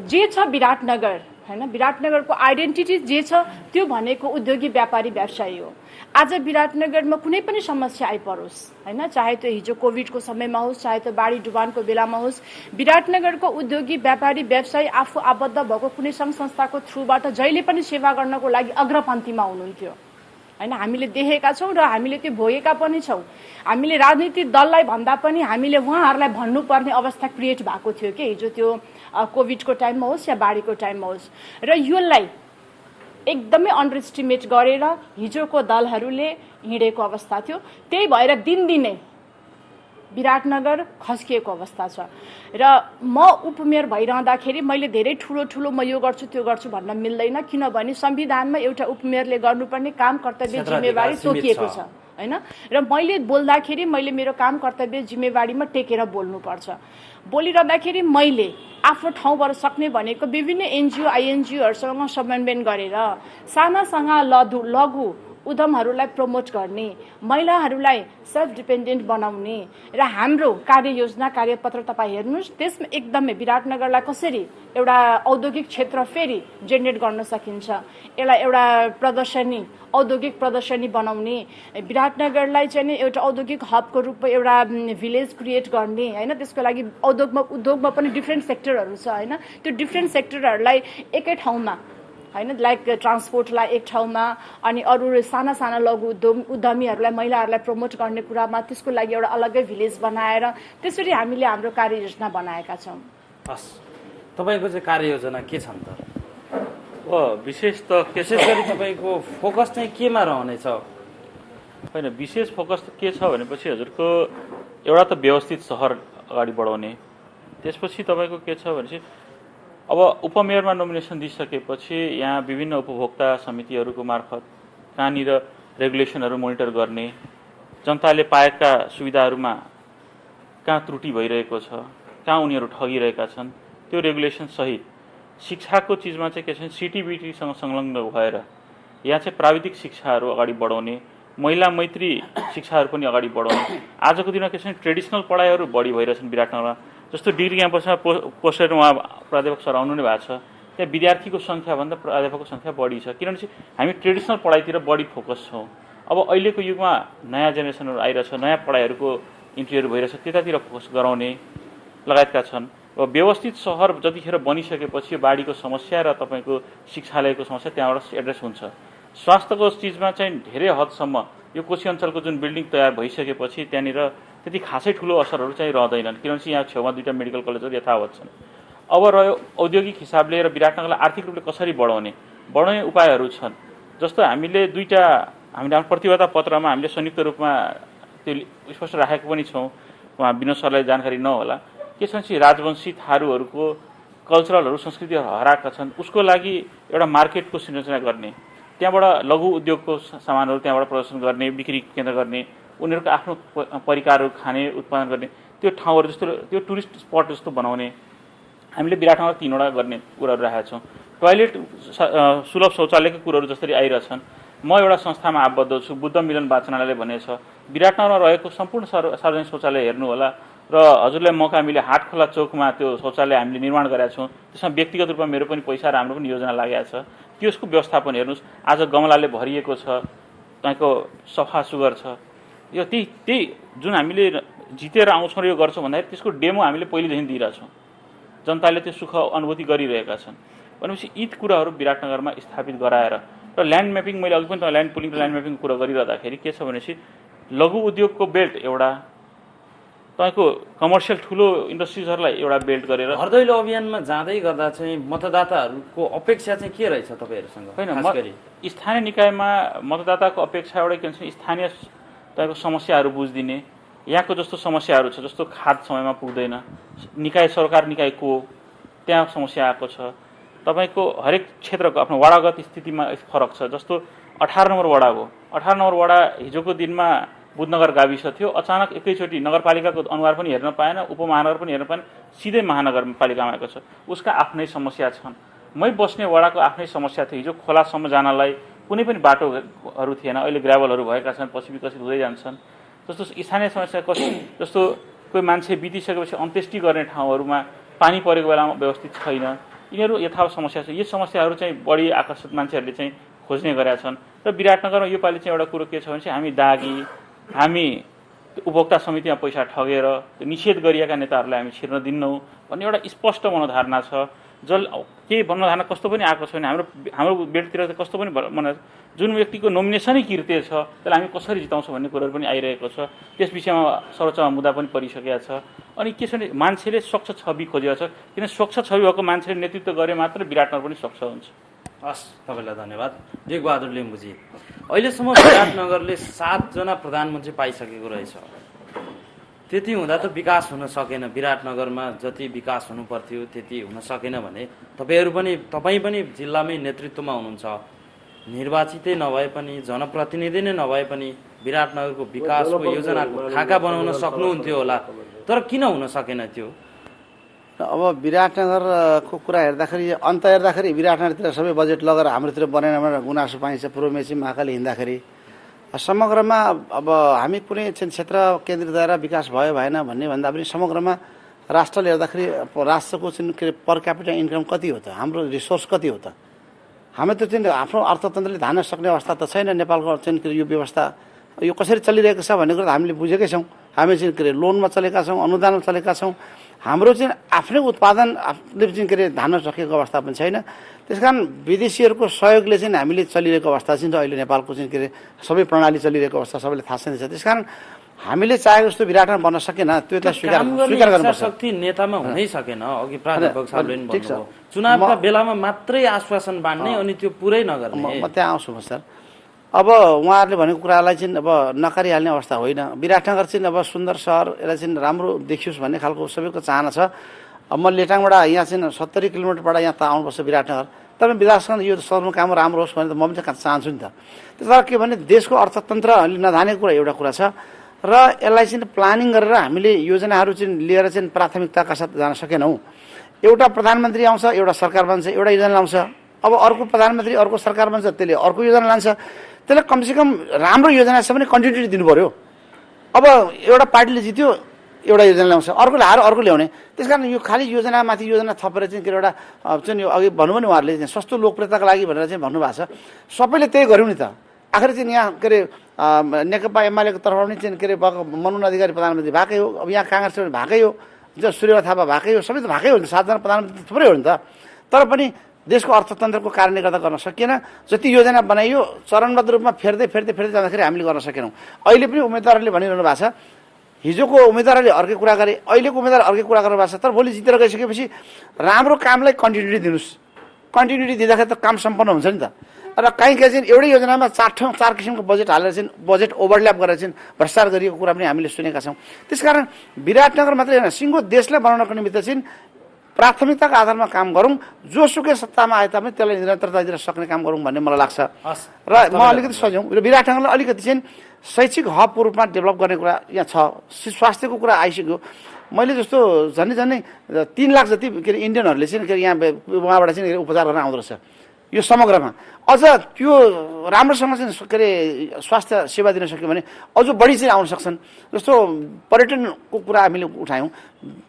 जे छ विराटनगर, हैन। विराटनगरको आइडेन्टिटी जे छ त्यो भनेको उद्योगी व्यापारी व्यवसायी हो। आज विराटनगरमा कुनै पनि समस्या आइपरोस् हैन, चाहे त्यो हिजो कोभिडको समयमा होस्, चाहे त्यो बाढी डुबानको बेलामा होस्, विराटनगरको उद्योगी व्यापारी व्यवसायी आफू आबद्ध भएको कुनै सङ्घ संस्थाको थ्रुबाट जहिले पनि सेवा गर्नको लागि अग्रपन्थीमा हुनुहुन्थ्यो हैन। हामीले देखेका छौँ र हामीले त्यो भोगेका पनि छौँ। हामीले राजनीतिक दललाई भन्दा पनि हामीले उहाँहरूलाई भन्नुपर्ने अवस्था क्रिएट भएको थियो कि हिजो त्यो कोभिडको टाइममा होस् या बाढीको टाइममा होस्, र यसलाई एकदमै अन्डर एस्टिमेट गरेर हिजोको दलहरूले हिँडेको अवस्था थियो। त्यही भएर दिनदिनै विराटनगर खस्किएको अवस्था छ। र म उपमेयर भइरहँदाखेरि मैले धेरै ठुलो म यो गर्छु त्यो गर्छु भन्न मिल्दैन, किनभने संविधानमा एउटा उपमेयरले गर्नुपर्ने काम कर्तव्य जिम्मेवारी तोकिएको छ हैन। र मैले बोल्दाखेरि मैले मेरो काम कर्तव्य जिम्मेवारीमा टेकेर बोल्नुपर्छ। बोलिरहँदाखेरि मैले आफ्नो ठाउँबाट सक्ने भनेको विभिन्न एनजिओ आइएनजिओहरूसँग समन्वय गरेर साना लघु उद्यमहरूलाई प्रमोट गर्ने, महिलाहरूलाई सेल्फ डिपेन्डेन्ट बनाउने र हाम्रो कार्ययोजना कार्यपत्र तपाईँ हेर्नुहोस्, त्यसमा एकदमै विराटनगरलाई कसरी एउटा औद्योगिक क्षेत्र फेरि जेनेरेट गर्न सकिन्छ, यसलाई एउटा प्रदर्शनी औद्योगिक प्रदर्शनी बनाउने, विराटनगरलाई चाहिँ एउटा औद्योगिक हबको रूपमा एउटा भिलेज क्रिएट गर्ने हैन। त्यसको लागि उद्योगमा पनि डिफ्रेन्ट सेक्टरहरू छ हैन। त्यो डिफ्रेन्ट सेक्टरहरूलाई एकै ठाउँमा हैन, लाइक ट्रान्सपोर्टलाई एक ठाउँमा अनि अरू साना लघु उद्यमीहरूलाई महिलाहरूलाई प्रमोट गर्ने कुरामा त्यसको लागि एउटा अलग्गै भिलेज बनाएर त्यसरी हामीले हाम्रो कार्ययोजना बनाएका छौँ। हस्, तपाईँको चाहिँ कार्ययोजना के छ त? विशेष गरी तपाईँको फोकस चाहिँ केमा रहनेछ? होइन, विशेष फोकस के छ भनेपछि हजुरको एउटा त व्यवस्थित सहर अगाडि बढाउने, त्यसपछि तपाईँको के छ भनेपछि अब उपमेयरमा नोमिनेसन दिइसकेपछि यहाँ विभिन्न उपभोक्ता समितिहरूको मार्फत कहाँनिर रेगुलेसनहरू मोनिटर गर्ने, जनताले पाएका सुविधाहरूमा कहाँ त्रुटि भइरहेको छ, कहाँ उनीहरू ठगिरहेका छन्, त्यो रेगुलेसन सहित शिक्षाको चिजमा चाहिँ के छ सिटिबिटीसँग संलग्न भएर यहाँ चाहिँ प्राविधिक शिक्षाहरू अगाडि बढाउने, महिला मैत्री शिक्षाहरू पनि अगाडि बढाउने। आजको दिनमा के छ ट्रेडिसनल पढाइहरू बढी भइरहेछन् विराटनगरमा। जस्तो डिग्री क्याम्पसमा पोस्टेड उहाँ प्राध्यापक सर आउनु नै भएको छ, त्यहाँ विद्यार्थीको सङ्ख्याभन्दा प्राध्यापकको सङ्ख्या बढी छ, किनभने हामी ट्रेडिसनल पढाइतिर बढी फोकस छौँ। अब अहिलेको युगमा नयाँ जेनेरेसनहरू आइरहेछ, नयाँ पढाइहरूको इन्ट्रीहरू भइरहेछ, त्यतातिर फोकस गराउने लगायतका छन्। र व्यवस्थित सहर जतिखेर बनिसकेपछि बाढीको समस्या र तपाईँको शिक्षालयको समस्या त्यहाँबाट एड्रेस हुन्छ। स्वास्थ्यको चिजमा चाहिँ धेरै हदसम्म यो कोशी अञ्चलको जुन बिल्डिङ तयार भइसकेपछि त्यहाँनिर त्यति खासै ठुलो असरहरू चाहिँ रहँदैनन्, किनभने यहाँ छेउमा 2टा मेडिकल कलेजहरू यथावत छन्। अब रह्यो औद्योगिक हिसाबले र विराटनगरलाई आर्थिक रूपले कसरी बढाउने उपायहरू छन्। जस्तो हामीले हामीले आफ्नो प्रतिबद्धता पत्रमा हामीले संयुक्त रूपमा त्यो स्पष्ट राखेको पनि छौँ, उहाँ विनोद सरलाई जानकारी नहोला। के छ भने राजवंशी थारूहरूको कल्चरलहरू संस्कृतिहरू हराएका छन्, उसको लागि एउटा मार्केटको सृजना गर्ने, त्यहाँबाट लघु उद्योगको सामानहरू त्यहाँबाट प्रदर्शन गर्ने, बिक्री केन्द्र गर्ने, उनीहरूको आफ्नो परिकारहरू खाने उत्पादन गर्ने त्यो ठाउँहरू जस्तो त्यो टुरिस्ट स्पट जस्तो बनाउने हामीले विराटनगर 3वटा गर्ने कुराहरू राखेका छौँ। टोयलेट सुलभ शौचालयको कुराहरू जसरी आइरहेछन्, म एउटा संस्थामा आबद्ध छु, बुद्ध मिलन वाचनालयले भनेछ विराटनगरमा रहेको सम्पूर्ण सार्वजनिक शौचालय हेर्नु होला र हजुरलाई मौका हामीले हाटखोला चौकमा त्यो शौचालय हामीले निर्माण गरेका छौँ। त्यसमा व्यक्तिगत रूपमा मेरो पनि पैसा र हाम्रो पनि योजना लागेको छ। त्यसको व्यवस्थापन हेर्नुहोस्, आज गमलाले भरिएको छ, तपाईँको सफा सुग्घर छ। यो त्यही जुन हामीले जितेर आउँछौँ र यो गर्छौँ भन्दाखेरि त्यसको डेमो हामीले पहिलेदेखि दिइरहेछौँ, जनताले त्यो सुख अनुभूति गरिरहेका छन्। भनेपछि यी कुराहरू विराटनगरमा स्थापित गराएर र ल्यान्ड म्यापिङ, मैले अघि पनि त ल्यान्ड पुलिङ र ल्यान्ड म्यापिङको कुरा गरिरहँदाखेरि के छ भनेपछि लघु उद्योगको बेल्ट एउटा, तपाईँको कमर्सियल ठुलो इन्डस्ट्रिजहरूलाई एउटा बेल्ट गरेर घर दैलो अभियानमा जाँदै गर्दा चाहिँ मतदाताहरूको अपेक्षा चाहिँ के रहेछ तपाईँहरूसँग? होइन, स्थानीय निकायमा मतदाताको अपेक्षा एउटा के भन्छ स्थानीय तपाईँको समस्याहरू बुझिदिने, यहाँको जस्तो समस्याहरू छ, जस्तो खाद समयमा पुग्दैन, निकाय सरकार निकायको त्यहाँ समस्या आएको छ, तपाईँको हरेक क्षेत्रको आफ्नो वडागत स्थितिमा फरक छ। जस्तो 18 नम्बर वडा हो, 18 नम्बर वडा हिजोको दिनमा बुधनगर गाविस थियो, अचानक एकैचोटि नगरपालिकाको अनुहार पनि हेर्न पाएन, उपमहानगर पनि हेर्न पाएन, सिधै महानगरपालिकामा आएको छ, उसका आफ्नै समस्या छन्। मै बस्ने वडाको आफ्नै समस्या थियो, हिजो खोलासम्म जानलाई कुनै पनि बाटोहरू थिएन, अहिले ग्राभलहरू भएका छन्, पछि विकसित हुँदै जान्छन्। जस्तो स्थानीय समस्या कस्तो, जस्तो कोही मान्छे बितिसकेपछि अन्त्येष्टि गर्ने ठाउँहरूमा पानी परेको बेलामा व्यवस्थित छैन, यिनीहरू यथावत समस्या छ। यो समस्याहरू चाहिँ बढी आकर्षित मान्छेहरूले चाहिँ खोज्ने गरेका छन् र विराटनगरमा योपालि चाहिँ एउटा कुरो के छ भने चाहिँ हामी दागी, हामी उपभोक्ता समितिमा पैसा ठगेर त्यो निषेध गरिएका नेताहरूलाई हामी छिर्न दिन्नौँ भन्ने एउटा स्पष्ट मनोधारणा छ। केही मनोधारणा कस्तो पनि आएको छ भने हाम्रो बेडतिर त कस्तो पनि जुन व्यक्तिको नोमिनेसनै किर्ते छ त्यसलाई हामी कसरी जिताउँछौँ भन्ने कुरोहरू पनि आइरहेको छ। त्यस विषयमा सर्वोच्चमा मुद्दा पनि परिसकेको छ। अनि के छ भने मान्छेले स्वच्छ छवि खोजेको छ, किन स्वच्छ छवि भएको मान्छेले नेतृत्व गरे मात्र विराटनगर पनि स्वच्छ हुन्छ। हस्, तपाईँलाई धन्यवाद। टेकबहादुर लिम्बुजी, अहिलेसम्म विराटनगरले 7 जना प्रधानमन्त्री पाइसकेको रहेछ। त्यति हुँदा त विकास हुन सकेन, विराटनगरमा जति विकास हुनु पर्थ्यो त्यति हुन सकेन भने तपाईँ पनि जिल्लामै नेतृत्वमा हुनुहुन्छ, निर्वाचितै नभए पनि जनप्रतिनिधि नै नभए पनि विराटनगरको विकासको योजनाको खाका बनाउन सक्नुहुन्थ्यो होला, तर किन हुन सकेन त्यो? अब विराटनगरको कुरा हेर्दाखेरि अन्त हेर्दाखेरि विराटनगरतिर सबै बजेट लगेर हाम्रोतिर बनाएन गुनासो पाइन्छ। पूर्व मेची महाकाली हिँड्दाखेरि समग्रमा अब हामी कुनै क्षेत्र केन्द्रित भएर विकास भयो भएन भन्ने भन्दा पनि समग्रमा राष्ट्रले हेर्दाखेरि राष्ट्रको चाहिँ के अरे पर क्यापिटल इन्कम कति हो त, हाम्रो रिसोर्स कति हो त, हामी त चाहिँ आफ्नो अर्थतन्त्रले धान्न सक्ने अवस्था त छैन। नेपालको चाहिँ के अरे यो व्यवस्था यो कसरी चलिरहेको छ भन्ने कुरा त हामीले बुझेकै छौँ। हामी चाहिँ के अरे लोनमा चलेका छौँ, अनुदानमा चलेका छौँ। हाम्रो चाहिँ आफ्नै उत्पादन आफूले चाहिँ के अरे धान्न सकेको अवस्था पनि छैन। त्यसकारण विदेशीहरूको सहयोगले चाहिँ हामीले चलिरहेको अवस्था चाहिँ अहिले नेपालको चाहिँ के अरे सबै प्रणाली चलिरहेको अवस्था सबैले थाहा छैन। त्यसकारण हामीले चाहेको जस्तो विराटनगर बन्न सकेन, त्यो त स्वीकार गर्नुपर्छ। शक्ति नेतामा हुनै सकेन। अघि प्राध्यापक साहबले पनि भन्नुभयो चुनावका बेलामा मात्रै आश्वासन बाँड्ने अनि त्यो पुरै नगर्ने। म त्यहाँ आउँछु सर। अब उहाँहरूले भनेको कुरालाई चाहिँ अब नकारिहाल्ने अवस्था होइन। विराटनगर चाहिँ अब सुन्दर सहर, यसलाई चाहिँ राम्रो देखियोस् भन्ने खालको सबैको चाहना छ। अब म लेटाङबाट यहाँ चाहिँ 70 किलोमिटरबाट यहाँ त आउनुपर्छ विराटनगर, तर विकाससँग यो सहरमा काम राम्रो होस् भने त म पनि चाहिँ चाहन्छु नि त। त्यसबाट के भने देशको अर्थतन्त्र अलि नजानेको कुरा एउटा कुरा छ र यसलाई चाहिँ प्लानिङ गरेर हामीले योजनाहरू चाहिँ लिएर चाहिँ प्राथमिकताका साथ जान सकेनौँ। एउटा प्रधानमन्त्री आउँछ, एउटा सरकार बन्छ, एउटा योजना लाउँछ। अब अर्को प्रधानमन्त्री अर्को सरकार बन्छ, त्यसले अर्को योजना लान्छ। त्यसलाई कमसेकम राम्रो योजना छ भने कन्टिन्युटी दिनु पर्यो। अब एउटा पार्टीले जित्यो, एउटा योजना ल्याउँछ, अर्कोले हार अर्को ल्याउने। त्यस कारण यो खालि योजनामाथि योजना थपेर चाहिँ के एउटा चाहिँ यो अघि भन्नु भने उहाँहरूले चाहिँ सस्तो लोकप्रियताको लागि भनेर चाहिँ भन्नुभएको छ। सबैले त्यही गऱ्यौँ नि त। आखिर चाहिँ यहाँ के अरे नेकपा एमालेको तर्फबाट पनि चाहिँ के अरे मनोज अधिकारी प्रधानमन्त्री भएकै हो, अब यहाँ काङ्ग्रेस भएकै हो, सूर्य थापा भएकै हो, सबै त भएकै हो नि, 7 जना प्रधानमन्त्री थुप्रै हो नि त। तर पनि देशको अर्थतन्त्रको कारणले गर्दा गर्न सकिएन। जति योजना बनाइयो चरणबद्ध रूपमा फेर्दै जाँदाखेरि हामीले गर्न सकेनौँ। अहिले पनि उम्मेदवारहरूले भनिरहनु भएको छ, हिजोको उम्मेदवारले अर्कै कुरा गरे, अहिलेको उम्मेदवार अर्कै कुरा गर्नु भएको छ। तर भोलि जितेर गइसकेपछि राम्रो कामलाई कन्टिन्युटी दिनुहोस्। कन्टिन्युटी दिँदाखेरि त काम सम्पन्न हुन्छ नि त। र कहीँ चाहिँ एउटै योजनामा 4 किसिमको बजेट हालेर चाहिँ बजेट ओभरल्याप गरेर चाहिँ भ्रष्टाचार गरिएको कुरा पनि हामीले सुनेका छौँ। त्यसकारण विराटनगर मात्रै होइन, सिङ्गो देशलाई बनाउनको निमित्त चाहिँ प्राथमिकताको आधारमा काम गरौँ। जोसुकै सत्तामा आए तापनि त्यसलाई निरन्तरता दिन सक्ने काम गरौँ भन्ने मलाई लाग्छ। र म अलिकति सजाउँ, विराटनगरलाई अलिकति चाहिँ शैक्षिक हबको रूपमा डेभलप गर्ने कुरा यहाँ छ। स्वास्थ्यको कुरा आइसक्यो। मैले जस्तो झन्डै 3 लाख जति के अरे इन्डियनहरूले चाहिँ के अरे यहाँ उहाँबाट चाहिँ उपचार गर्न आउँदो रहेछ। यो समग्रमा अझ त्यो राम्रोसँग चाहिँ के अरे स्वास्थ्य सेवा दिन सक्यो भने अझ बढी चाहिँ आउन सक्छन्। जस्तो पर्यटनको कुरा हामीले उठायौँ,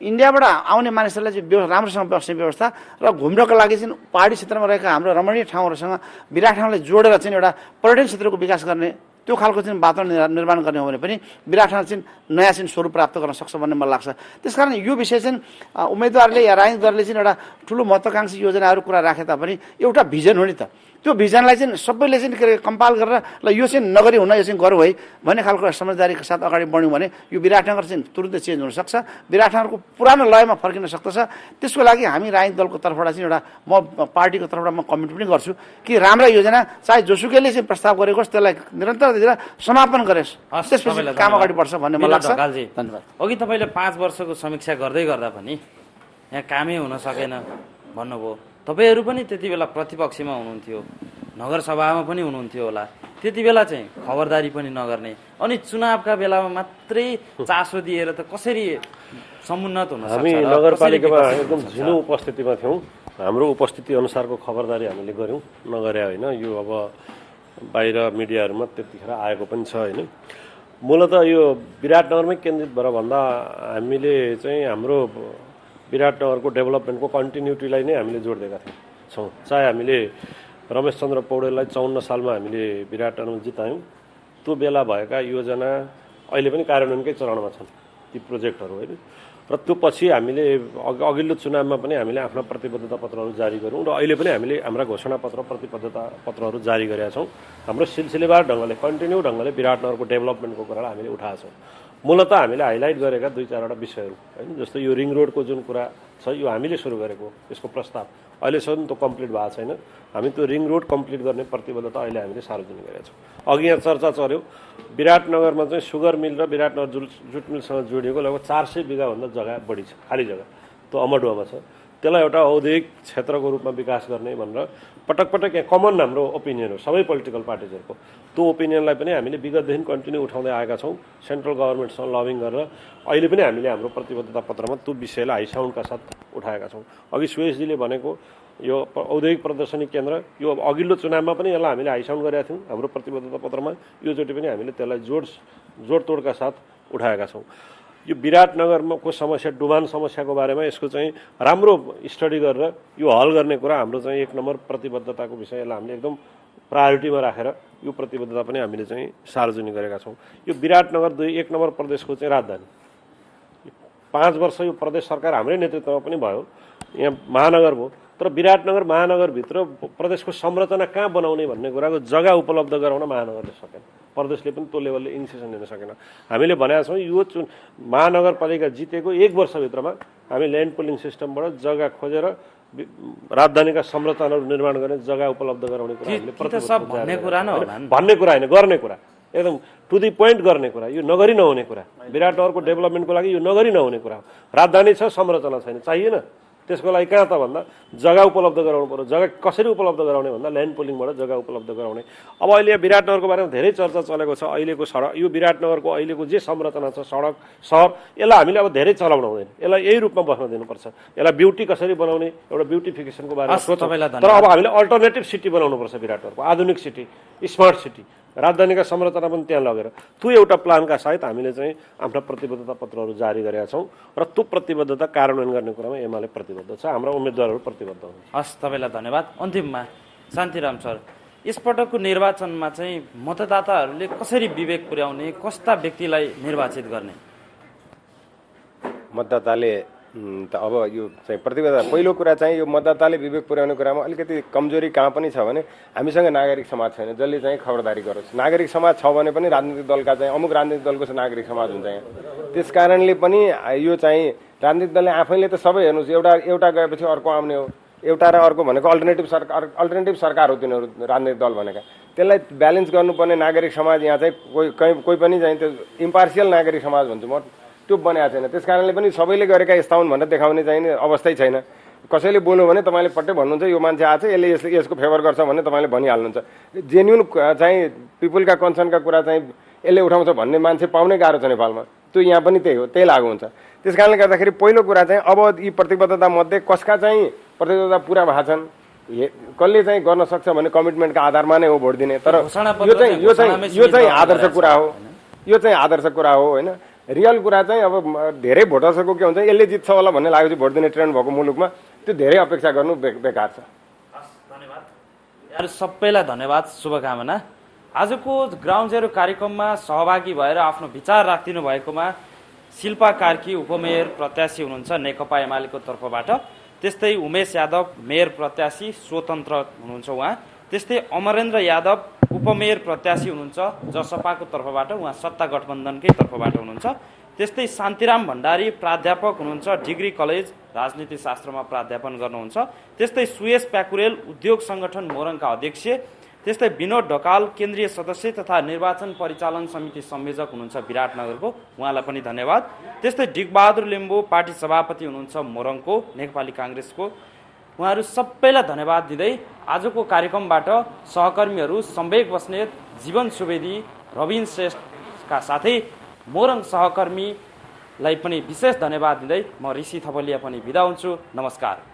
इन्डियाबाट आउने मानिसहरूलाई चाहिँ राम्रोसँग बस्ने व्यवस्था र घुम्नको लागि चाहिँ पहाडी क्षेत्रमा रहेका हाम्रो रमणीय ठाउँहरूसँग विराटनगरलाई जोडेर चाहिँ एउटा पर्यटन क्षेत्रको विकास गर्ने त्यो खालको चाहिँ वातावरण निर्माण गर्ने हो भने पनि विराटनगर चाहिँ नयाँ चाहिँ स्वरूप प्राप्त गर्न सक्छ भन्ने मलाई लाग्छ। त्यसकारण यो विषय चाहिँ उम्मेदवारले या राजनीतिकहरूले चाहिँ एउटा ठुलो महत्त्वाकांक्षी योजनाहरू कुरा राखे तापनि एउटा भिजन हो नि त। त्यो भिजनलाई चाहिँ सबैले चाहिँ के अरे कम्पाल गरेर ल यो चाहिँ नगरी हुन, यो चाहिँ गरौँ है भन्ने खालको समझदारीको साथ अगाडि बढ्यौँ भने यो विराटनगर चाहिँ तुरुन्तै चेन्ज हुनसक्छ, विराटनगरको पुरानो लयमा फर्किन सक्दछ। त्यसको लागि हामी राजनीतिक दलको तर्फबाट चाहिँ एउटा म पार्टीको तर्फबाट म कमिट पनि गर्छु कि राम्रा योजना चाहे जोसुकैले चाहिँ प्रस्ताव गरेको होस् त्यसलाई निरन्तर दिएर समापन गरेस्, त्यसपछि काम अगाडि बढ्छ भन्ने मलाई लाग्छ। धन्यवाद। अघि तपाईँले 5 वर्षको समीक्षा गर्दै गर्दा पनि यहाँ कामै हुन सकेन भन्नुभयो। तपाईँहरू पनि त्यति बेला प्रतिपक्षमा हुनुहुन्थ्यो, नगरसभामा पनि हुनुहुन्थ्यो होला। त्यति बेला चाहिँ खबरदारी पनि नगर्ने अनि चुनावका बेलामा मात्रै चासो दिएर त कसरी समुन्नत हुन सक्छ? हामी नगरपालिकामा एकदम झिनो उपस्थितिमा थियौँ। हाम्रो उपस्थिति अनुसारको खबरदारी हामीले गऱ्यौँ, नगरे होइन। यो अब बाहिर मिडियाहरूमा त्यतिखेर आएको पनि छ होइन। मूलतः यो विराटनगरमै केन्द्रित भएर भन्दा हामीले चाहिँ हाम्रो विराटनगरको डेभलपमेन्टको कन्टिन्युटीलाई नै हामीले जोड दिएका छौँ। चाहे हामीले रमेश चन्द्र पौडेललाई 54 सालमा हामीले विराटनगरमा जितायौँ, त्यो बेला भएका योजना अहिले पनि कार्यान्वयनकै चरणमा छन् ती प्रोजेक्टहरू होइन। र त्यो पछि हामीले अघिल्लो चुनावमा पनि हामीले आफ्ना प्रतिबद्धता पत्रहरू जारी गऱ्यौँ र अहिले पनि हामीले हाम्रा घोषणापत्र प्रतिबद्धता पत्रहरू जारी गरेका छौँ। हाम्रो सिलसिलेवार ढङ्गले कन्टिन्यू ढङ्गले विराटनगरको डेभलपमेन्टको कुरालाई हामीले उठाएका छौँ। मूलतः हामीले हाइलाइट गरेका 2-4वटा विषयहरू होइन, जस्तो यो रिङ रोडको जुन कुरा छ यो हामीले सुरु गरेको यसको प्रस्ताव अहिलेसम्म त्यो कम्प्लिट भएको छैन। हामी त्यो रिङ रोड कम्प्लिट गर्ने प्रतिबद्धता अहिले हामीले सार्वजनिक गरेका छौँ। अघि यहाँ चर्चा चल्यो विराटनगरमा चाहिँ सुगर मिल र विराटनगर जुट मिलसँग जोडिएको लगभग 400 बिघाभन्दा जग्गा बढी छ, खाली जग्गा त्यो अमडुवामा छ। त्यसलाई एउटा औद्योगिक क्षेत्रको रूपमा विकास गर्ने भनेर पटक पटक यहाँ कमन हाम्रो ओपिनियन हो सबै पोलिटिकल पार्टिजहरूको। त्यो ओपिनियनलाई पनि हामीले विगतदेखि कन्टिन्यू उठाउँदै आएका छौँ सेन्ट्रल गभर्मेन्टसँग लबिङ गरेर। अहिले पनि हामीले हाम्रो प्रतिबद्धता पत्रमा त्यो विषयलाई हाई साउन्डका साथ उठाएका छौँ। अघि सुयसजीले भनेको यो औद्योगिक प्रदर्शनी केन्द्र यो अघिल्लो चुनावमा पनि यसलाई हामीले हाई साउन्ड गरेका थियौँ हाम्रो प्रतिबद्धता पत्रमा। योचोटि पनि हामीले त्यसलाई जोडतोडका साथ उठाएका छौँ। यो विराटनगरको समस्या डुबान समस्याको बारेमा यसको चाहिँ राम्रो स्टडी गरेर यो हल गर्ने कुरा हाम्रो चाहिँ 1 नम्बर प्रतिबद्धताको विषयलाई हामीले एकदम प्रायोरिटीमा राखेर यो प्रतिबद्धता पनि हामीले चाहिँ सार्वजनिक गरेका छौँ। यो विराटनगर 1 नम्बर प्रदेशको चाहिँ राजधानी 5 वर्ष यो प्रदेश सरकार हाम्रै नेतृत्वमा पनि भयो, यहाँ महानगर भयो। तर विराटनगर महानगरभित्र प्रदेशको संरचना कहाँ बनाउने भन्ने कुराको जग्गा उपलब्ध गराउन महानगरले सकेन, प्रदेशले पनि त्यो लेभलले इनिसिएसन लिन सकेन। हामीले भनेका छौँ यो महानगरपालिका जितेको 1 वर्षभित्रमा हामी ल्यान्ड पुलिङ सिस्टमबाट जग्गा खोजेर राजधानीका संरचनाहरू निर्माण गर्ने जग्गा उपलब्ध गराउने कुरा हामीले भन्ने कुरा होइन, गर्ने कुरा एकदम टु दी पोइन्ट गर्ने कुरा। यो नगरी नहुने कुरा, विराटनगरको डेभलपमेन्टको लागि यो नगरी नहुने कुरा हो। राजधानी छ, संरचना छैन, चाहिएन। त्यसको लागि कहाँ त भन्दा जग्गा उपलब्ध गराउनु पर्यो। जग्गा कसरी उपलब्ध गराउने भन्दा ल्यान्ड पुलिङबाट जग्गा उपलब्ध गराउने। अब अहिले विराटनगरको बारेमा धेरै चर्चा चलेको छ। अहिलेको सडक यो विराटनगरको अहिलेको जे संरचना छ सडक सहर यसलाई हामीले अब धेरै चलाउन हुँदैन, यसलाई यही रूपमा बस्न दिनुपर्छ। यसलाई ब्युटी कसरी बनाउने एउटा ब्युटिफिकेसनको बारेमा सोचौँ। तर अब हामीले अल्टरनेटिभ सिटी बनाउनुपर्छ विराटनगरको, आधुनिक सिटी, स्मार्ट सिटी, राजधानीका संरचना पनि त्यहाँ लगेर त्यो एउटा प्लानका सहित हामीले चाहिँ आफ्ना प्रतिबद्धता पत्रहरू जारी गरेका छौँ र त्यो प्रतिबद्धता कार्यान्वयन गर्ने कुरामा एमाले प्रतिबद्ध छ, हाम्रा उम्मेदवारहरू प्रतिबद्ध हुनुहुन्छ। हस्, तपाईँलाई धन्यवाद। अन्तिममा शान्तिराम सर, यसपटकको निर्वाचनमा चाहिँ मतदाताहरूले कसरी विवेक पुर्याउने, कस्ता व्यक्तिलाई निर्वाचित गर्ने? मतदाताले त अब यो चाहिँ प्रतिबद्धता पहिलो कुरा चाहिँ यो मतदाताले विवेक पुर्याउने कुरामा अलिकति कमजोरी कहाँ पनि छ भने हामीसँग नागरिक समाज छैन जसले चाहिँ खबरदारी गरोस्। नागरिक समाज छ भने पनि राजनीतिक दलका चाहिँ अमुक राजनीतिक दलको नागरिक समाज हुन्छ यहाँ। त्यस कारणले पनि यो चाहिँ राजनीतिक दलले आफैले त सबै हेर्नुहोस्, एउटा गएपछि अर्को आउने हो, एउटा र अर्को भनेको अल्टरनेटिभ सरकार हो तिनीहरू राजनीतिक दल भनेका। त्यसलाई ब्यालेन्स गर्नुपर्ने नागरिक समाज यहाँ चाहिँ कोही पनि चाहिँ त्यो इम्पार्सियल नागरिक समाज भन्छु म त्यो बनाएको छैन। त्यस कारणले पनि सबैले गरेका यस्ता हुन् भनेर देखाउने चाहिँ अवस्थै छैन। कसैले बोल्नु भने तपाईँले पट्टै भन्नुहुन्छ यो मान्छे आएको छ यसले यसको फेभर गर्छ भने तपाईँले भनिहाल्नुहुन्छ। जेन्युन चाहिँ पिपुलका कन्सर्नका कुरा चाहिँ यसले उठाउँछ भन्ने मान्छे पाउनै गाह्रो छ नेपालमा। त्यो यहाँ पनि त्यही हो, त्यही लागु हुन्छ। त्यस कारणले गर्दाखेरि पहिलो कुरा चाहिँ अब यी प्रतिबद्धता मध्ये कसका चाहिँ प्रतिबद्धता पुरा भएको छन्, कसले चाहिँ गर्न सक्छ भन्ने कमिटमेन्टका आधारमा नै हो भोट दिने। तर यो चाहिँ आदर्श कुरा हो, यो चाहिँ आदर्श कुरा हो होइन। रियल कुरा चाहिँ अब धेरै भोटर्सको के हुन्छ यसले जित्छ होला भन्ने लागेपछि भोट दिने ट्रेन्ड भएको मुलुकमा त्यो धेरै अपेक्षा गर्नु बेकार छ। धन्यवाद यहाँहरू सबैलाई, धन्यवाद, शुभकामना। आजको ग्राउन्ड जेरो कार्यक्रममा सहभागी भएर आफ्नो विचार राखिदिनु भएकोमा शिल्पा कार्की उपमेयर प्रत्याशी हुनुहुन्छ नेकपा एमालेको तर्फबाट, त्यस्तै उमेश यादव मेयर प्रत्याशी स्वतन्त्र हुनुहुन्छ उहाँ, त्यस्तै अमरेन्द्र यादव उपमेयर प्रत्याशी हुनुहुन्छ जसपाको तर्फबाट, उहाँ सत्ता गठबन्धनकै तर्फबाट हुनुहुन्छ, त्यस्तै शान्तिराम भण्डारी प्राध्यापक हुनुहुन्छ डिग्री कलेज राजनीति शास्त्रमा प्राध्यापन गर्नुहुन्छ, त्यस्तै सुयस प्याकुरेल उद्योग संगठन मोरङका अध्यक्ष, त्यस्तै विनोद ढकाल केन्द्रीय सदस्य तथा निर्वाचन परिचालन समिति संयोजक हुनुहुन्छ विराटनगरको, उहाँलाई पनि धन्यवाद। त्यस्तै डिगबहादुर लिम्बू पार्टी सभापति हुनुहुन्छ मोरङको नेपाली काङ्ग्रेसको, उहाँहरू सबैलाई धन्यवाद दिँदै आजको कार्यक्रमबाट सहकर्मीहरू सम्वेक बस्नेत, जीवन सुवेदी, रविन श्रेष्ठका साथै मोरङ सहकर्मीलाई पनि विशेष धन्यवाद दिँदै म ऋषि थपलिया पनि बिदा हुन्छु। नमस्कार।